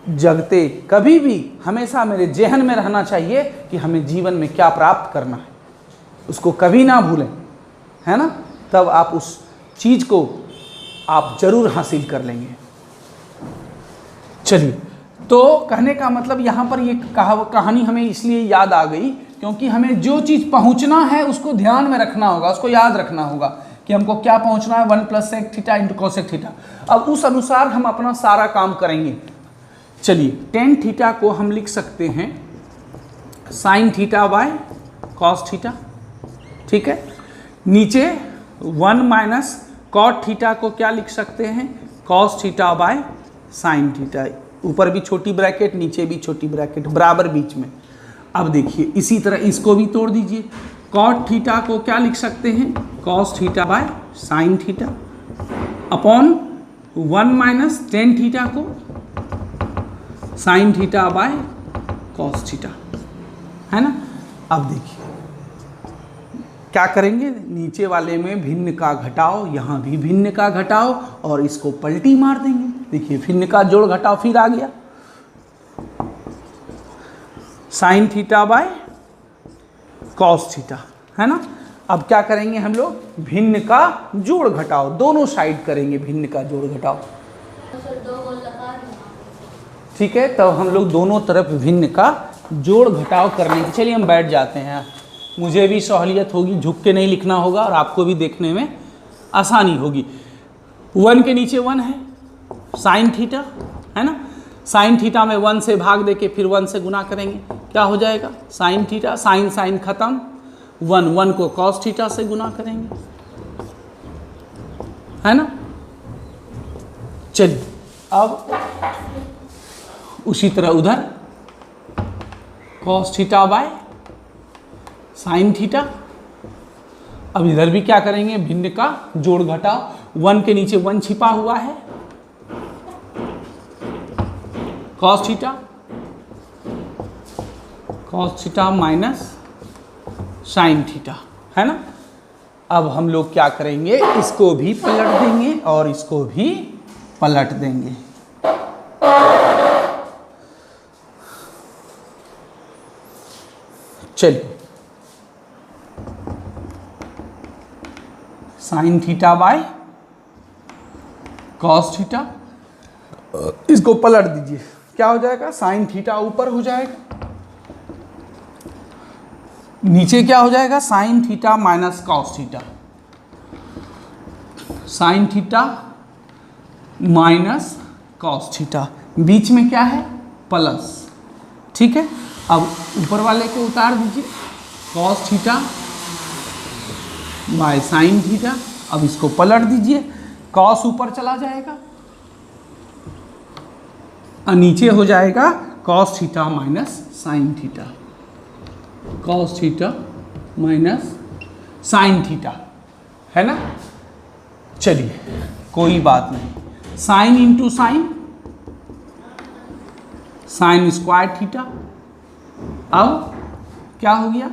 जगते कभी भी हमेशा मेरे जहन में रहना चाहिए कि हमें जीवन में क्या प्राप्त करना है, उसको कभी ना भूलें, है ना। तब आप उस चीज़ को आप जरूर हासिल कर लेंगे। चलिए, तो कहने का मतलब यहाँ पर ये कहानी हमें इसलिए याद आ गई क्योंकि हमें जो चीज़ पहुँचना है उसको ध्यान में रखना होगा, उसको याद रखना होगा कि हमको क्या पहुँचना है, 1 plus sec theta into cosec theta. अब उस अनुसार हम अपना सारा काम करेंगे। चलिए, tan थीटा को हम लिख सकते हैं sign theta by cos theta, ठीक है। नीचे 1 माइनस कॉट थीटा को क्या लिख सकते हैं, cos theta by sine theta. ऊपर भी छोटी ब्रैकेट, नीचे भी छोटी ब्रैकेट, बराबर बीच में। अब देखिए इसी तरह इसको भी तोड़ दीजिए, कॉट थीटा को क्या लिख सकते हैं, cos theta by sine theta, upon 1 minus tan theta को sine theta by cos theta, है ना। अब देखिए क्या करेंगे, नीचे वाले में भिन्न का घटाओ, यहाँ भी भिन्न का घटाओ और इसको पलटी मार देंगे। देखिए भिन्न का जोड़ घटाओ फिर आ गया, sign theta by cos theta, है ना। अब क्या करेंगे हम लोग, भिन्न का जोड़ घटाओ, दोनों साइड करेंगे भिन्न का जोड़ घटाओ, ठीक है। तब हम लोग दोनों तरफ भिन्न का जोड़ घटाव करने की, चलिए हम बैठ जाते हैं, मुझे भी सहूलियत होगी, झुक के नहीं लिखना होगा और आपको भी देखने में आसानी होगी। 1 के नीचे 1 है, साइन थीटा, है ना। साइन थीटा में 1 से भाग दे के फिर 1 से गुना करेंगे, क्या हो जाएगा, साइन थीटा, साइन साइन खत्म, 1 को कॉस थीटा से गुना करेंगे, है ना। चलिए अब उसी तरह उधर cos theta by sine theta. अब इधर भी क्या करेंगे, भिन्न का जोड़ घटाओ, 1 के नीचे 1 छिपा हुआ है, cos theta minus sign theta, है ना। अब हम लोग क्या करेंगे, इसको भी पलट देंगे और इसको भी पलट देंगे। चलिए sign theta by cos theta. इसको पलट दीजिए, क्या हो जाएगा, साइन थीटा ऊपर हो जाएगा, नीचे क्या हो जाएगा, sine theta minus cos theta, sine theta minus cos theta, बीच में क्या है, प्लस। ठीक है, अब ऊपर वाले को उतार दीजिए, cos theta by sine theta. अब इसको पलट दीजिए, कॉस ऊपर चला जाएगा और नीचे हो जाएगा cos theta minus sine theta, cos theta minus sign theta, है ना। चलिए कोई बात नहीं, sine into sine, sign square theta. अब क्या हो गया,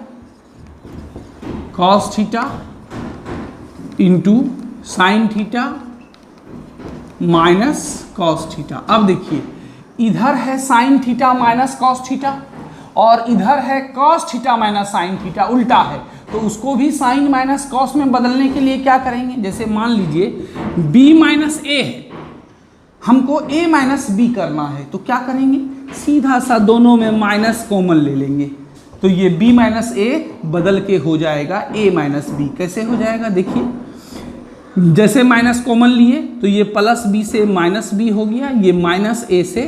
cos theta into sine theta minus cos theta. अब देखिए, इधर है sine theta minus cos theta और इधर है cos theta minus sine theta, उल्टा है, तो उसको भी साइन माइनस कॉस में बदलने के लिए क्या करेंगे, जैसे मान लीजिए b माइनस ए है, हमको a माइनस बी करना है, तो क्या करेंगे, सीधा सा दोनों में माइनस कॉमन ले लेंगे, तो ये b माइनस ए बदल के हो जाएगा a माइनस बी। कैसे हो जाएगा, देखिए, जैसे माइनस कॉमन लिए तो ये प्लस बी से माइनस बी हो गया, ये माइनस ए से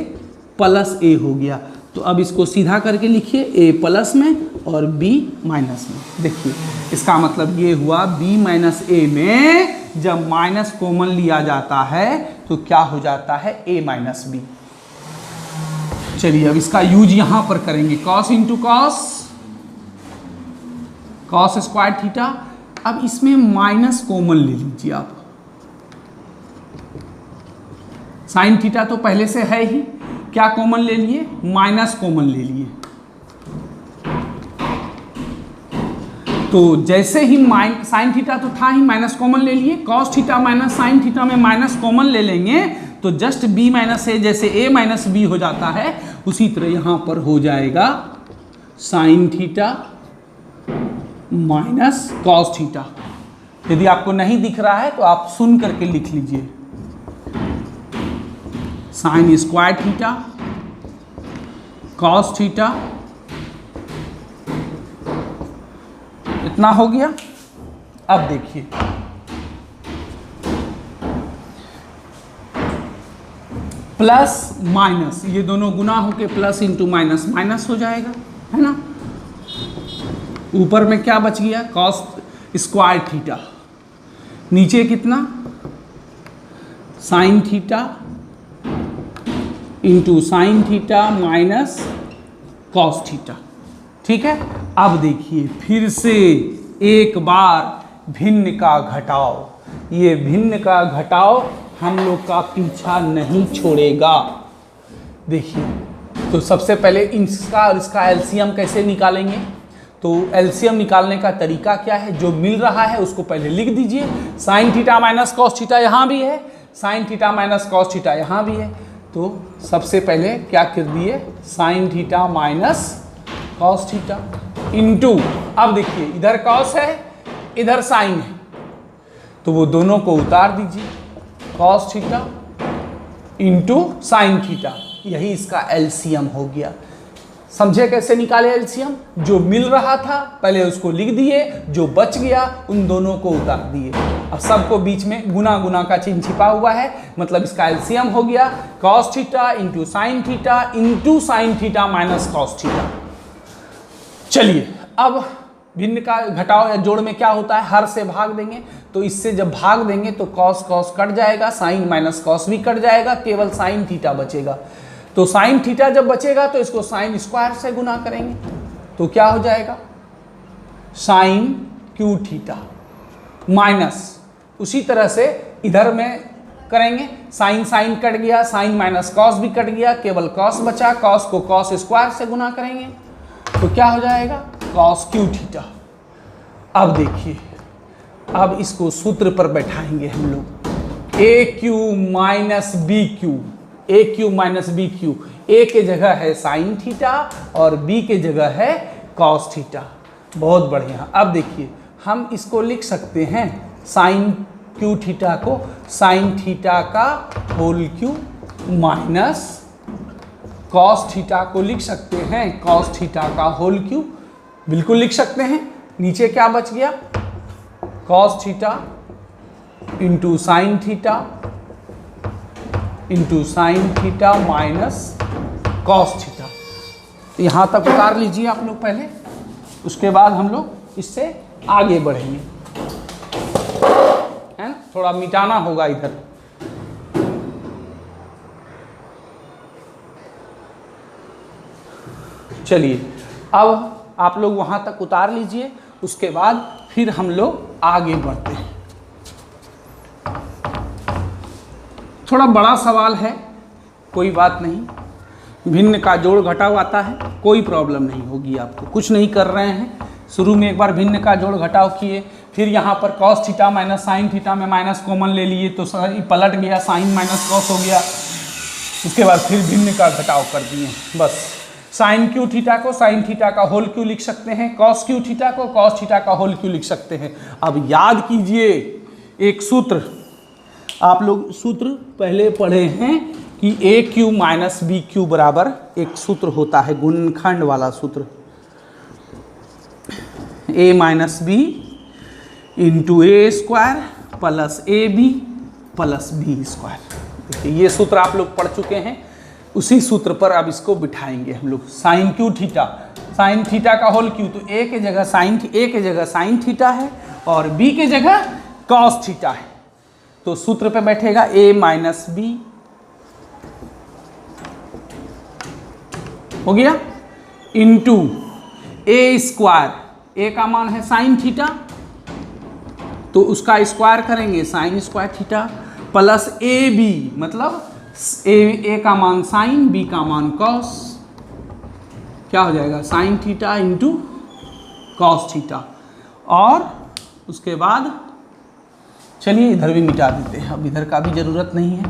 प्लस ए हो गया। तो अब इसको सीधा करके लिखिए, ए प्लस में और बी माइनस में। देखिए इसका मतलब ये हुआ, बी माइनस ए में जब माइनस कॉमन लिया जाता है तो क्या हो जाता है, ए माइनस बी। चलिए अब इसका यूज यहां पर करेंगे, cos into cos, cos square theta. अब इसमें माइनस कॉमन ले लीजिए आप, साइन थीटा तो पहले से है ही, क्या कॉमन ले लिए, माइनस कॉमन ले लिए। तो जैसे ही साइन थीटा तो था ही, माइनस कॉमन ले लिए, cos theta minus sine theta में माइनस कॉमन ले लेंगे तो जस्ट b माइनस ए जैसे a माइनस बी हो जाता है, उसी तरह यहां पर हो जाएगा sine theta minus cos theta. यदि आपको नहीं दिख रहा है तो आप सुन करके लिख लीजिए, sign square theta cos theta, इतना हो गया। अब देखिए, प्लस माइनस ये दोनों गुना होके प्लस इंटू माइनस माइनस हो जाएगा, है ना। ऊपर में क्या बच गया, कॉस स्क्वायर थीटा, नीचे कितना, sign theta into sine theta minus cos theta. ठीक है, अब देखिए फिर से एक बार भिन्न का घटाव, ये भिन्न का घटाव हम लोग का पीछा नहीं छोड़ेगा। देखिए, तो सबसे पहले इसका और इसका एलसीएम कैसे निकालेंगे, तो एलसीएम निकालने का तरीका क्या है, जो मिल रहा है उसको पहले लिख दीजिए, sign theta minus cos theta यहाँ भी है, sine theta minus cos theta यहाँ भी है, तो सबसे पहले क्या कर दिए, sign theta minus cos theta into, अब देखिए इधर कॉस है इधर साइन है, तो वो दोनों को उतार दीजिए, cos theta into sine theta, यही इसका एलसीएम हो गया। समझे कैसे निकाले एलसीएम, जो मिल रहा था पहले उसको लिख दिए, जो बच गया उन दोनों को उतार दिए। अब सबको बीच में गुना गुना का चिन्ह छिपा हुआ है, मतलब इसका एलसीएम हो गया cos theta into sine theta minus cos theta. चलिए अब भिन्न का घटाव या जोड़ में क्या होता है, हर से भाग देंगे, तो इससे जब भाग देंगे तो कॉस कॉस कट जाएगा, साइन माइनस कॉस भी कट जाएगा, केवल साइन थीटा बचेगा। तो साइन थीटा जब बचेगा तो इसको साइन स्क्वायर से गुना करेंगे, तो क्या हो जाएगा, साइन क्यू थीटा माइनस, उसी तरह से इधर में करेंगे, साइन साइन कट गया, साइन माइनस कॉस भी कट गया, केवल कॉस बचा, कॉस को कॉस स्क्वायर से गुना करेंगे तो क्या हो जाएगा, कॉस क्यू थीटा। अब देखिए, अब इसको सूत्र पर बैठाएंगे हम लोग, ए क्यू माइनस बी क्यू, ए क्यू माइनस बी क्यू, ए के जगह है साइन थीटा और बी के जगह है कॉस थीटा। बहुत बढ़िया। अब देखिए हम इसको लिख सकते हैं साइन क्यू थीटा को साइन थीटा का whole cube minus cos theta को लिख सकते हैं कॉस थीटा का होल क्यू, बिल्कुल लिख सकते हैं। नीचे क्या बच गया, cos theta into sine theta minus cos theta. यहाँ तक उतार लीजिए आप लोग पहले, उसके बाद हम लोग इससे आगे बढ़ेंगे, है ना। थोड़ा मिटाना होगा इधर। चलिए अब आप लोग वहाँ तक उतार लीजिए, उसके बाद फिर हम लोग आगे बढ़ते हैं। थोड़ा बड़ा सवाल है, कोई बात नहीं, भिन्न का जोड़ घटाव आता है, कोई प्रॉब्लम नहीं होगी आपको, कुछ नहीं कर रहे हैं। शुरू में एक बार भिन्न का जोड़ घटाव किए, फिर यहाँ पर cos theta minus sine theta में माइनस कॉमन ले लिए तो पलट गया, साइन माइनस कॉस हो गया। उसके बाद फिर भिन्न का घटाव कर दिए, बस। साइन क्यू थीटा को साइन थीटा का होल क्यू लिख सकते हैं, कॉस क्यू थीटा को कॉस थीटा का होल क्यू लिख सकते हैं। अब याद कीजिए एक सूत्र, आप लोग सूत्र पहले पढ़े हैं कि A cube minus B cube बराबर एक सूत्र होता है, गुणनखंड वाला सूत्र, A minus B into A square plus A B plus B square. देखिए ये सूत्र आप लोग पढ़ चुके हैं, उसी सूत्र पर अब इसको बिठाएंगे हम लोग। Sine cube theta, sine theta का होल क्यू, तो ए के जगह साइन थीटा है और बी के जगह कॉस थीटा है, तो सूत्र पे बैठेगा ए माइनस बी, हो गया, इंटू ए स्क्वायर, ए का मान है साइन थीटा तो उसका स्क्वायर करेंगे sine square theta, plus A B मतलब ए का मान साइन, बी का मान कॉस, क्या हो जाएगा sine theta into cos theta. और उसके बाद चलिए इधर भी मिटा देते हैं, अब इधर का भी ज़रूरत नहीं है।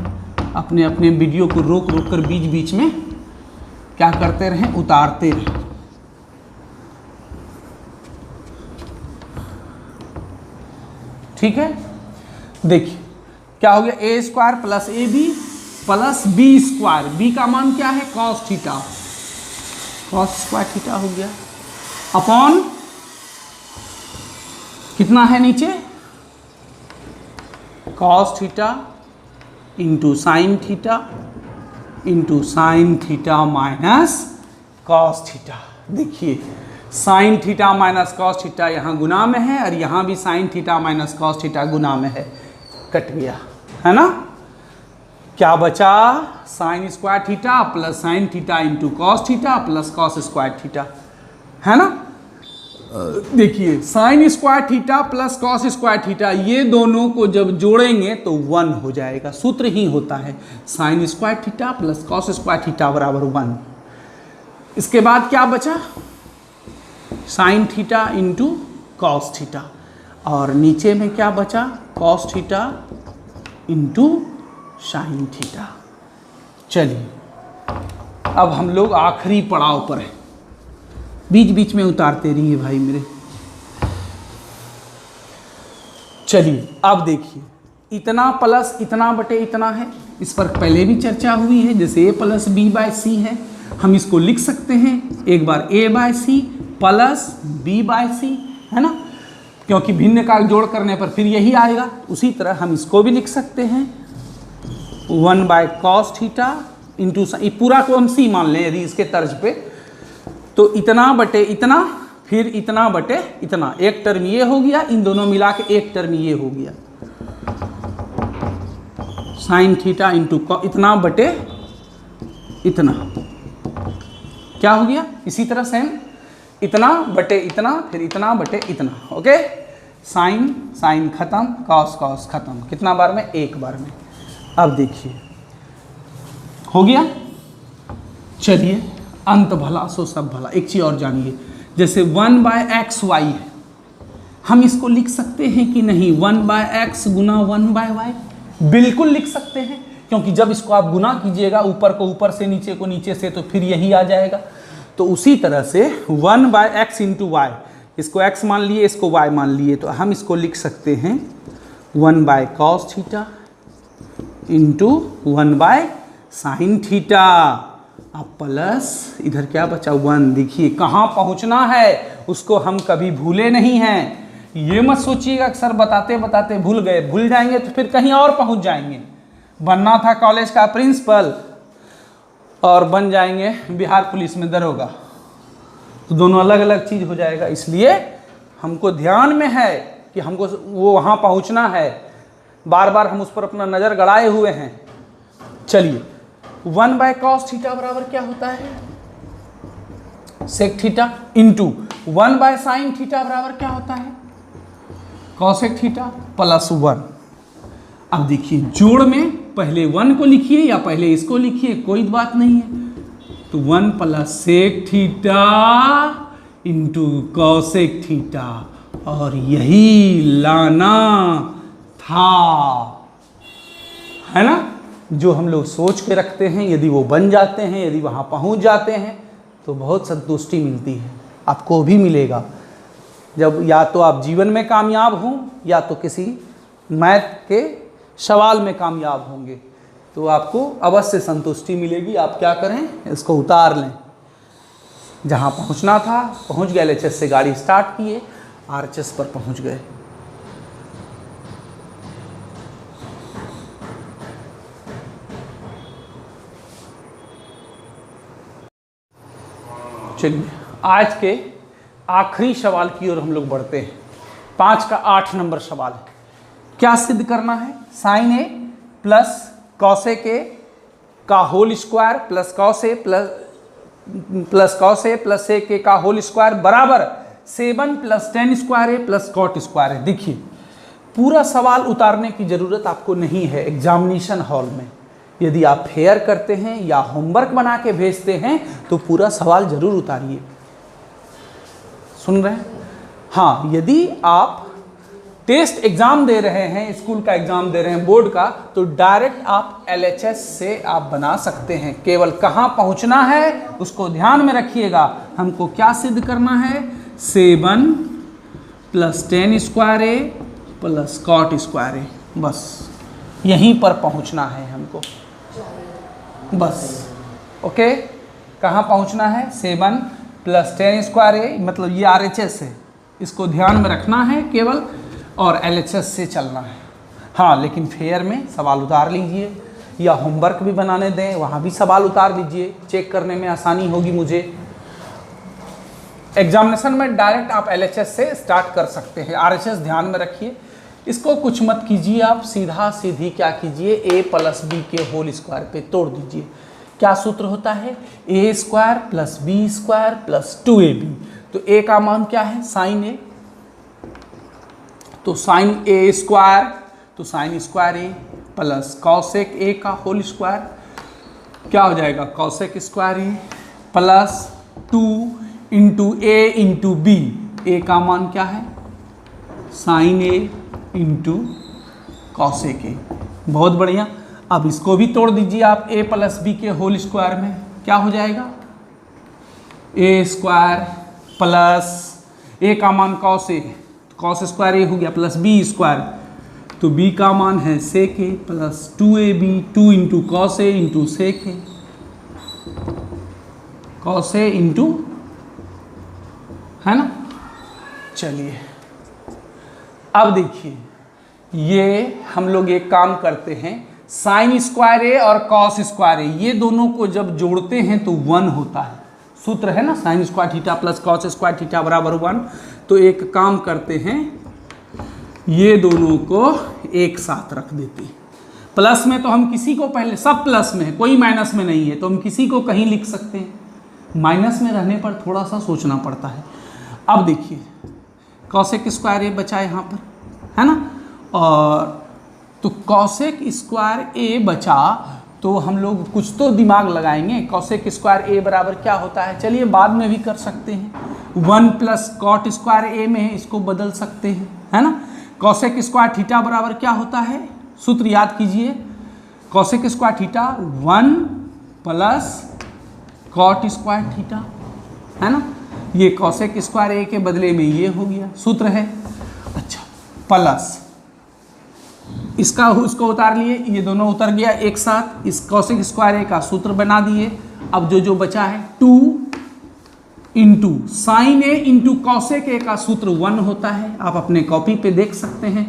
अपने अपने वीडियो को रोक रोक कर बीच बीच में क्या करते रहें, उतारते रहें। ठीक है, देखिए क्या हो गया, A square plus A B plus B square, B का मान क्या है cos theta, cos square theta हो गया, अपॉन कितना है नीचे cos theta into sine theta minus cos theta. देखिए sine theta minus cos theta यहाँ गुना में है और यहाँ भी sine theta minus cos theta गुना में है, कट गया, है ना। क्या बचा, sine square theta plus sine theta into cos theta plus cos square theta, है ना। देखिए sine square theta plus cos square theta, ये दोनों को जब जोड़ेंगे तो 1 हो जाएगा, सूत्र ही होता है sine square theta plus cos square theta बराबर 1। इसके बाद क्या बचा, sign theta into cos theta, और नीचे में क्या बचा cos theta into sine theta. चलिए अब हम लोग आखिरी पड़ाव पर हैं, बीच बीच में उतारते रहिए भाई मेरे। चलिए अब देखिए, इतना प्लस इतना बटे इतना है, इस पर पहले भी चर्चा हुई है। जैसे A plus B by C है, हम इसको लिख सकते हैं एक बार A by C plus B by C, है ना, क्योंकि भिन्न का जोड़ करने पर फिर यही आएगा। उसी तरह हम इसको भी लिख सकते हैं 1 बाय कॉस थीटा इंटू, पूरा को हम सी मान लें यदि इसके तर्ज पे, तो इतना बटे इतना फिर इतना बटे इतना, एक टर्म ये हो गया, इन दोनों मिला के एक टर्म ये हो गया, साइन थीटा इंटू इतना बटे इतना, क्या हो गया। इसी तरह सेम इतना बटे इतना फिर इतना बटे इतना, ओके। साइन साइन खत्म, कॉस कॉस खत्म, कितना बार में, एक बार में। अब देखिए हो गया। चलिए अंत भला सो सब भला। एक चीज़ और जानिए, जैसे 1 बाय एक्स वाई है, हम इसको लिख सकते हैं कि नहीं 1 बाय एक्स गुना 1 बाय वाई, बिल्कुल लिख सकते हैं, क्योंकि जब इसको आप गुना कीजिएगा ऊपर को ऊपर से, नीचे को नीचे से, तो फिर यही आ जाएगा। तो उसी तरह से 1 बाय एक्स इंटू वाई, इसको x मान लिए, इसको y मान लिए, तो हम इसको लिख सकते हैं 1/cos theta into 1/sin theta. अब प्लस इधर क्या बचा 1। देखिए कहाँ पहुँचना है उसको हम कभी भूले नहीं हैं। ये मत सोचिएगा कि सर बताते बताते भूल गए, भूल जाएंगे तो फिर कहीं और पहुँच जाएंगे। बनना था कॉलेज का प्रिंसिपल और बन जाएंगे बिहार पुलिस में दरोगा, तो दोनों अलग अलग चीज़ हो जाएगा। इसलिए हमको ध्यान में है कि हमको वो वहाँ पहुँचना है, बार बार हम उस पर अपना नज़र गड़ाए हुए हैं। चलिए 1/cos थीटा बराबर क्या होता है सेक थीटा इंटू 1/sin थीटा बराबर क्या होता है कॉसेक थीटा प्लस 1। अब देखिए जोड़ में पहले 1 को लिखिए या पहले इसको लिखिए, कोई बात नहीं है। तो 1 plus sec theta into cosec theta, और यही लाना था, है ना। जो हम लोग सोच के रखते हैं यदि वो बन जाते हैं, यदि वहाँ पहुँच जाते हैं तो बहुत संतुष्टि मिलती है। आपको भी मिलेगा जब या तो आप जीवन में कामयाब हों या तो किसी मैथ के सवाल में कामयाब होंगे, तो आपको अवश्य संतुष्टि मिलेगी। आप क्या करें, इसको उतार लें। जहाँ पहुँचना था पहुँच गए, LHS से गाड़ी स्टार्ट किए, RHS पर पहुँच गए। चलिए आज के आखिरी सवाल की ओर हम लोग बढ़ते हैं। 5 का 8 नंबर सवाल है। क्या सिद्ध करना है, sine A plus cosec A का whole square plus cos A plus sec A का होल स्क्वायर बराबर 7 plus tan square A plus cot square है। देखिए पूरा सवाल उतारने की ज़रूरत आपको नहीं है। एग्जामिनेशन हॉल में यदि आप फेयर करते हैं या होमवर्क बना के भेजते हैं तो पूरा सवाल जरूर उतारिए। सुन रहे हैं? हाँ, यदि आप टेस्ट एग्जाम दे रहे हैं, स्कूल का एग्जाम दे रहे हैं, बोर्ड का, तो डायरेक्ट आप LHS से आप बना सकते हैं। केवल कहाँ पहुँचना है उसको ध्यान में रखिएगा। हमको क्या सिद्ध करना है, 7 plus tan square A plus cot square ए, बस यहीं पर पहुँचना है हमको, बस। ओके, कहाँ पहुँचना है, 7 प्लस tan स्क्वायर ए, मतलब ये RHS है, इसको ध्यान में रखना है केवल, और LHS से चलना है। हाँ, लेकिन फेयर में सवाल उतार लीजिए या होमवर्क भी बनाने दें, वहाँ भी सवाल उतार दीजिए, चेक करने में आसानी होगी मुझे। एग्जामिनेशन में डायरेक्ट आप LHS से स्टार्ट कर सकते हैं। RHS ध्यान में रखिए, इसको कुछ मत कीजिए, आप सीधा सीधी क्या कीजिए, a प्लस बी के होल स्क्वायर पे तोड़ दीजिए। क्या सूत्र होता है, a square plus B square plus 2ab। तो a का मान क्या है, साइन ए, तो साइन ए स्क्वायर, तो sine square A plus cosec A का होल स्क्वायर, क्या हो जाएगा, cosec square A plus 2 into A into B. A का मान क्या है, sine A into cosec A. बहुत बढ़िया। अब इसको भी तोड़ दीजिए आप a प्लस बी के होल स्क्वायर में, क्या हो जाएगा, ए स्क्वायर प्लस ए का मान कॉस ए, कॉस स्क्वायर ए हो गया, प्लस बी स्क्वायर, तो b का मान है sec A plus 2ab, 2 into cos A into sec A, cos A into, है ना। चलिए अब देखिए, ये हम लोग एक काम करते हैं, साइन स्क्वायर ए और कॉस स्क्वायर ए, ये दोनों को जब जोड़ते हैं तो 1 होता है। सूत्र है ना, sign square theta plus cos square theta बराबर 1। तो एक काम करते हैं, ये दोनों को एक साथ रख देते हैं। प्लस में तो हम किसी को पहले, सब प्लस में है, कोई माइनस में नहीं है, तो हम किसी को कहीं लिख सकते हैं। माइनस में रहने पर थोड़ा सा सोचना पड़ता है। अब देखिए कॉसेक स्क्वायर ए बचा यहाँ पर, है ना, और तो कॉसेक स्क्वायर ए बचा, तो हम लोग कुछ तो दिमाग लगाएंगे। कॉसेक स्क्वायर ए बराबर क्या होता है, चलिए बाद में भी कर सकते हैं, 1 प्लस कॉट स्क्वायर ए में इसको बदल सकते हैं, है ना। कॉसेक स्क्वायर थीटा बराबर क्या होता है, सूत्र याद कीजिए, cosec square theta 1 plus cot square theta, है ना। ये कॉसेक स्क्वायर ए के बदले में ये हो गया, सूत्र है। अच्छा, प्लस इसका उसको उतार लिए, ये दोनों उतर गया एक साथ, इस कॉसेक स्क्वायर ए का सूत्र बना दिए। अब जो बचा है 2 into sine A into cosec A का सूत्र 1 होता है, आप अपने कॉपी पे देख सकते हैं।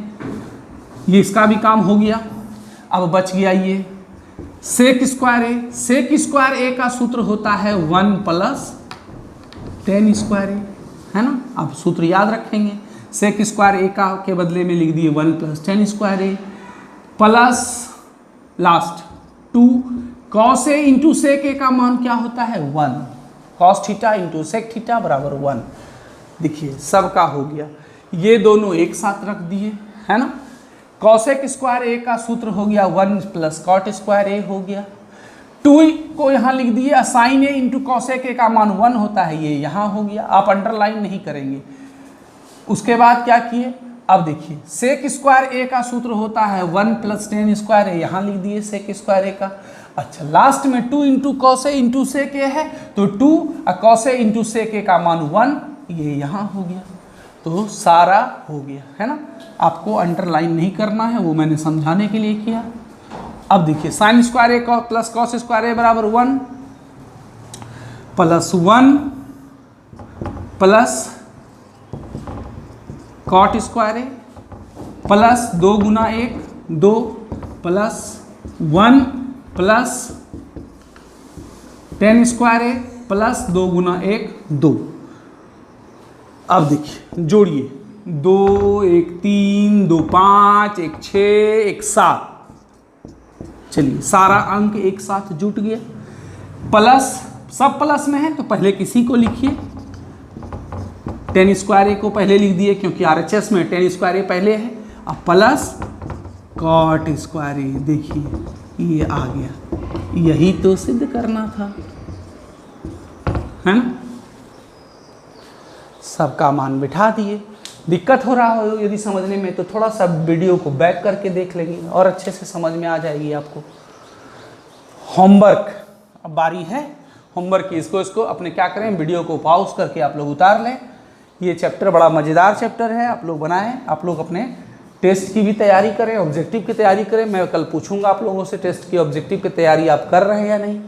ये इसका भी काम हो गया। अब बच गया ये sec square A, sec square A का सूत्र होता है 1 प्लस टेन स्क्वायर ए, है ना। अब सूत्र याद रखेंगे, सेक स्क्वायर ए का के बदले में लिख दिए 1 plus tan square A plus last 2 cos A into sec A का मान क्या होता है 1, cos theta into sec theta बराबर 1। देखिए सबका हो गया, ये दोनों एक साथ रख दिए, है ना। कॉसेक स्क्वायर ए का सूत्र हो गया 1 प्लस कॉट स्क्वायर ए हो गया। 2 को यहाँ लिख दिए, sine A into cosec A का मान 1 होता है, ये यहाँ हो गया, आप अंडरलाइन नहीं करेंगे। उसके बाद क्या किए, अब देखिए सेक स्क्वायर ए का सूत्र होता है 1 प्लस टेन स्क्वायर ए, यहाँ लिख दिए सेक स्क्वायर ए का। अच्छा, लास्ट में 2 into cos A into sec ए है, तो 2 cos A into sec A का मान 1, ये यहाँ हो गया। तो सारा हो गया, है ना। आपको अंडरलाइन नहीं करना है, वो मैंने समझाने के लिए किया। अब देखिए sine square A plus cos square ए बराबर 1 plus 1 plus cot square A plus 2 Guna 1 2 plus 1 plus tan square A plus 2 गुना 1 2। अब देखिए जोड़िए, 2 1 3 2 5 1 6 1 7। चलिए सारा अंक एक साथ जुट गया। प्लस सब प्लस में है तो पहले किसी को लिखिए, टेन स्क्वायर ए को पहले लिख दिए क्योंकि आरएचएस में टेन स्क्वायर ए पहले है। अब प्लस कॉट स्क्वायर ए, देखिए ये आ गया, यही तो सिद्ध करना था, है ना। सबका मान बिठा दिए। दिक्कत हो रहा हो यदि समझने में तो थोड़ा सा वीडियो को बैक करके देख लेंगे और अच्छे से समझ में आ जाएगी आपको। होमवर्क अब बारी है होमवर्क की, इसको अपने क्या करें, वीडियो को पॉज करके आप लोग उतार लें। ये चैप्टर बड़ा मज़ेदार चैप्टर है, आप लोग बनाएं, आप लोग अपने टेस्ट की भी तैयारी करें, ऑब्जेक्टिव की तैयारी करें। मैं कल पूछूंगा आप लोगों से टेस्ट की ऑब्जेक्टिव की तैयारी आप कर रहे हैं या नहीं।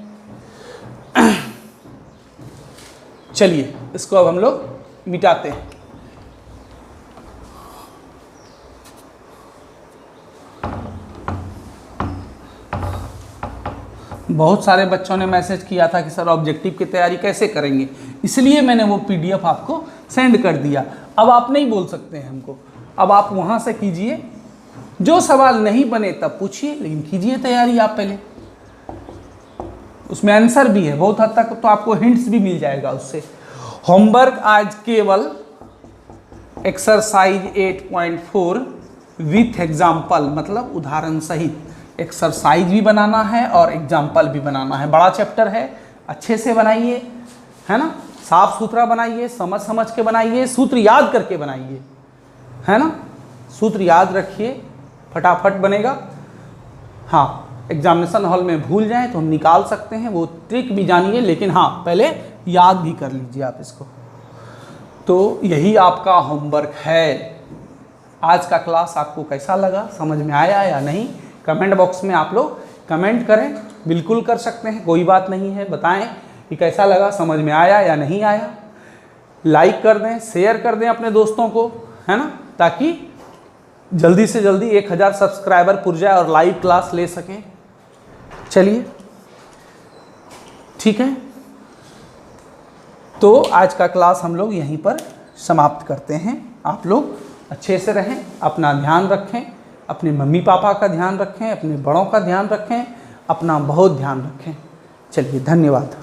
चलिए इसको अब हम लोग मिटाते हैं। बहुत सारे बच्चों ने मैसेज किया था कि सर ऑब्जेक्टिव की तैयारी कैसे करेंगे, इसलिए मैंने वो पीडीएफ आपको सेंड कर दिया। अब आप नहीं बोल सकते हैं हमको, अब आप वहाँ से कीजिए, जो सवाल नहीं बने तब पूछिए, लेकिन कीजिए तैयारी आप पहले। उसमें आंसर भी है बहुत हद तक, तो आपको हिंट्स भी मिल जाएगा उससे। होमवर्क आज केवल एक्सरसाइज 8.4 विथ एग्जाम्पल, मतलब उदाहरण सहित एक्सरसाइज भी बनाना है और एग्जाम्पल भी बनाना है। बड़ा चैप्टर है, अच्छे से बनाइए, है ना, साफ सुथरा बनाइए, समझ समझ के बनाइए, सूत्र याद करके बनाइए, है ना। सूत्र याद रखिए, फटाफट बनेगा। हाँ, एग्जामिनेशन हॉल में भूल जाएं तो हम निकाल सकते हैं, वो ट्रिक भी जानिए, लेकिन हाँ पहले याद भी कर लीजिए आप इसको। तो यही आपका होमवर्क है। आज का क्लास आपको कैसा लगा, समझ में आया या नहीं, कमेंट बॉक्स में आप लोग कमेंट करें, बिल्कुल कर सकते हैं, कोई बात नहीं है। बताएं कि कैसा लगा, समझ में आया या नहीं आया। लाइक कर दें, शेयर कर दें अपने दोस्तों को, है ना, ताकि जल्दी से जल्दी 1000 सब्सक्राइबर पुर जाए और लाइव क्लास ले सकें। चलिए ठीक है, तो आज का क्लास हम लोग यहीं पर समाप्त करते हैं। आप लोग अच्छे से रहें, अपना ध्यान रखें, अपने मम्मी पापा का ध्यान रखें, अपने बड़ों का ध्यान रखें, अपना बहुत ध्यान रखें। चलिए धन्यवाद।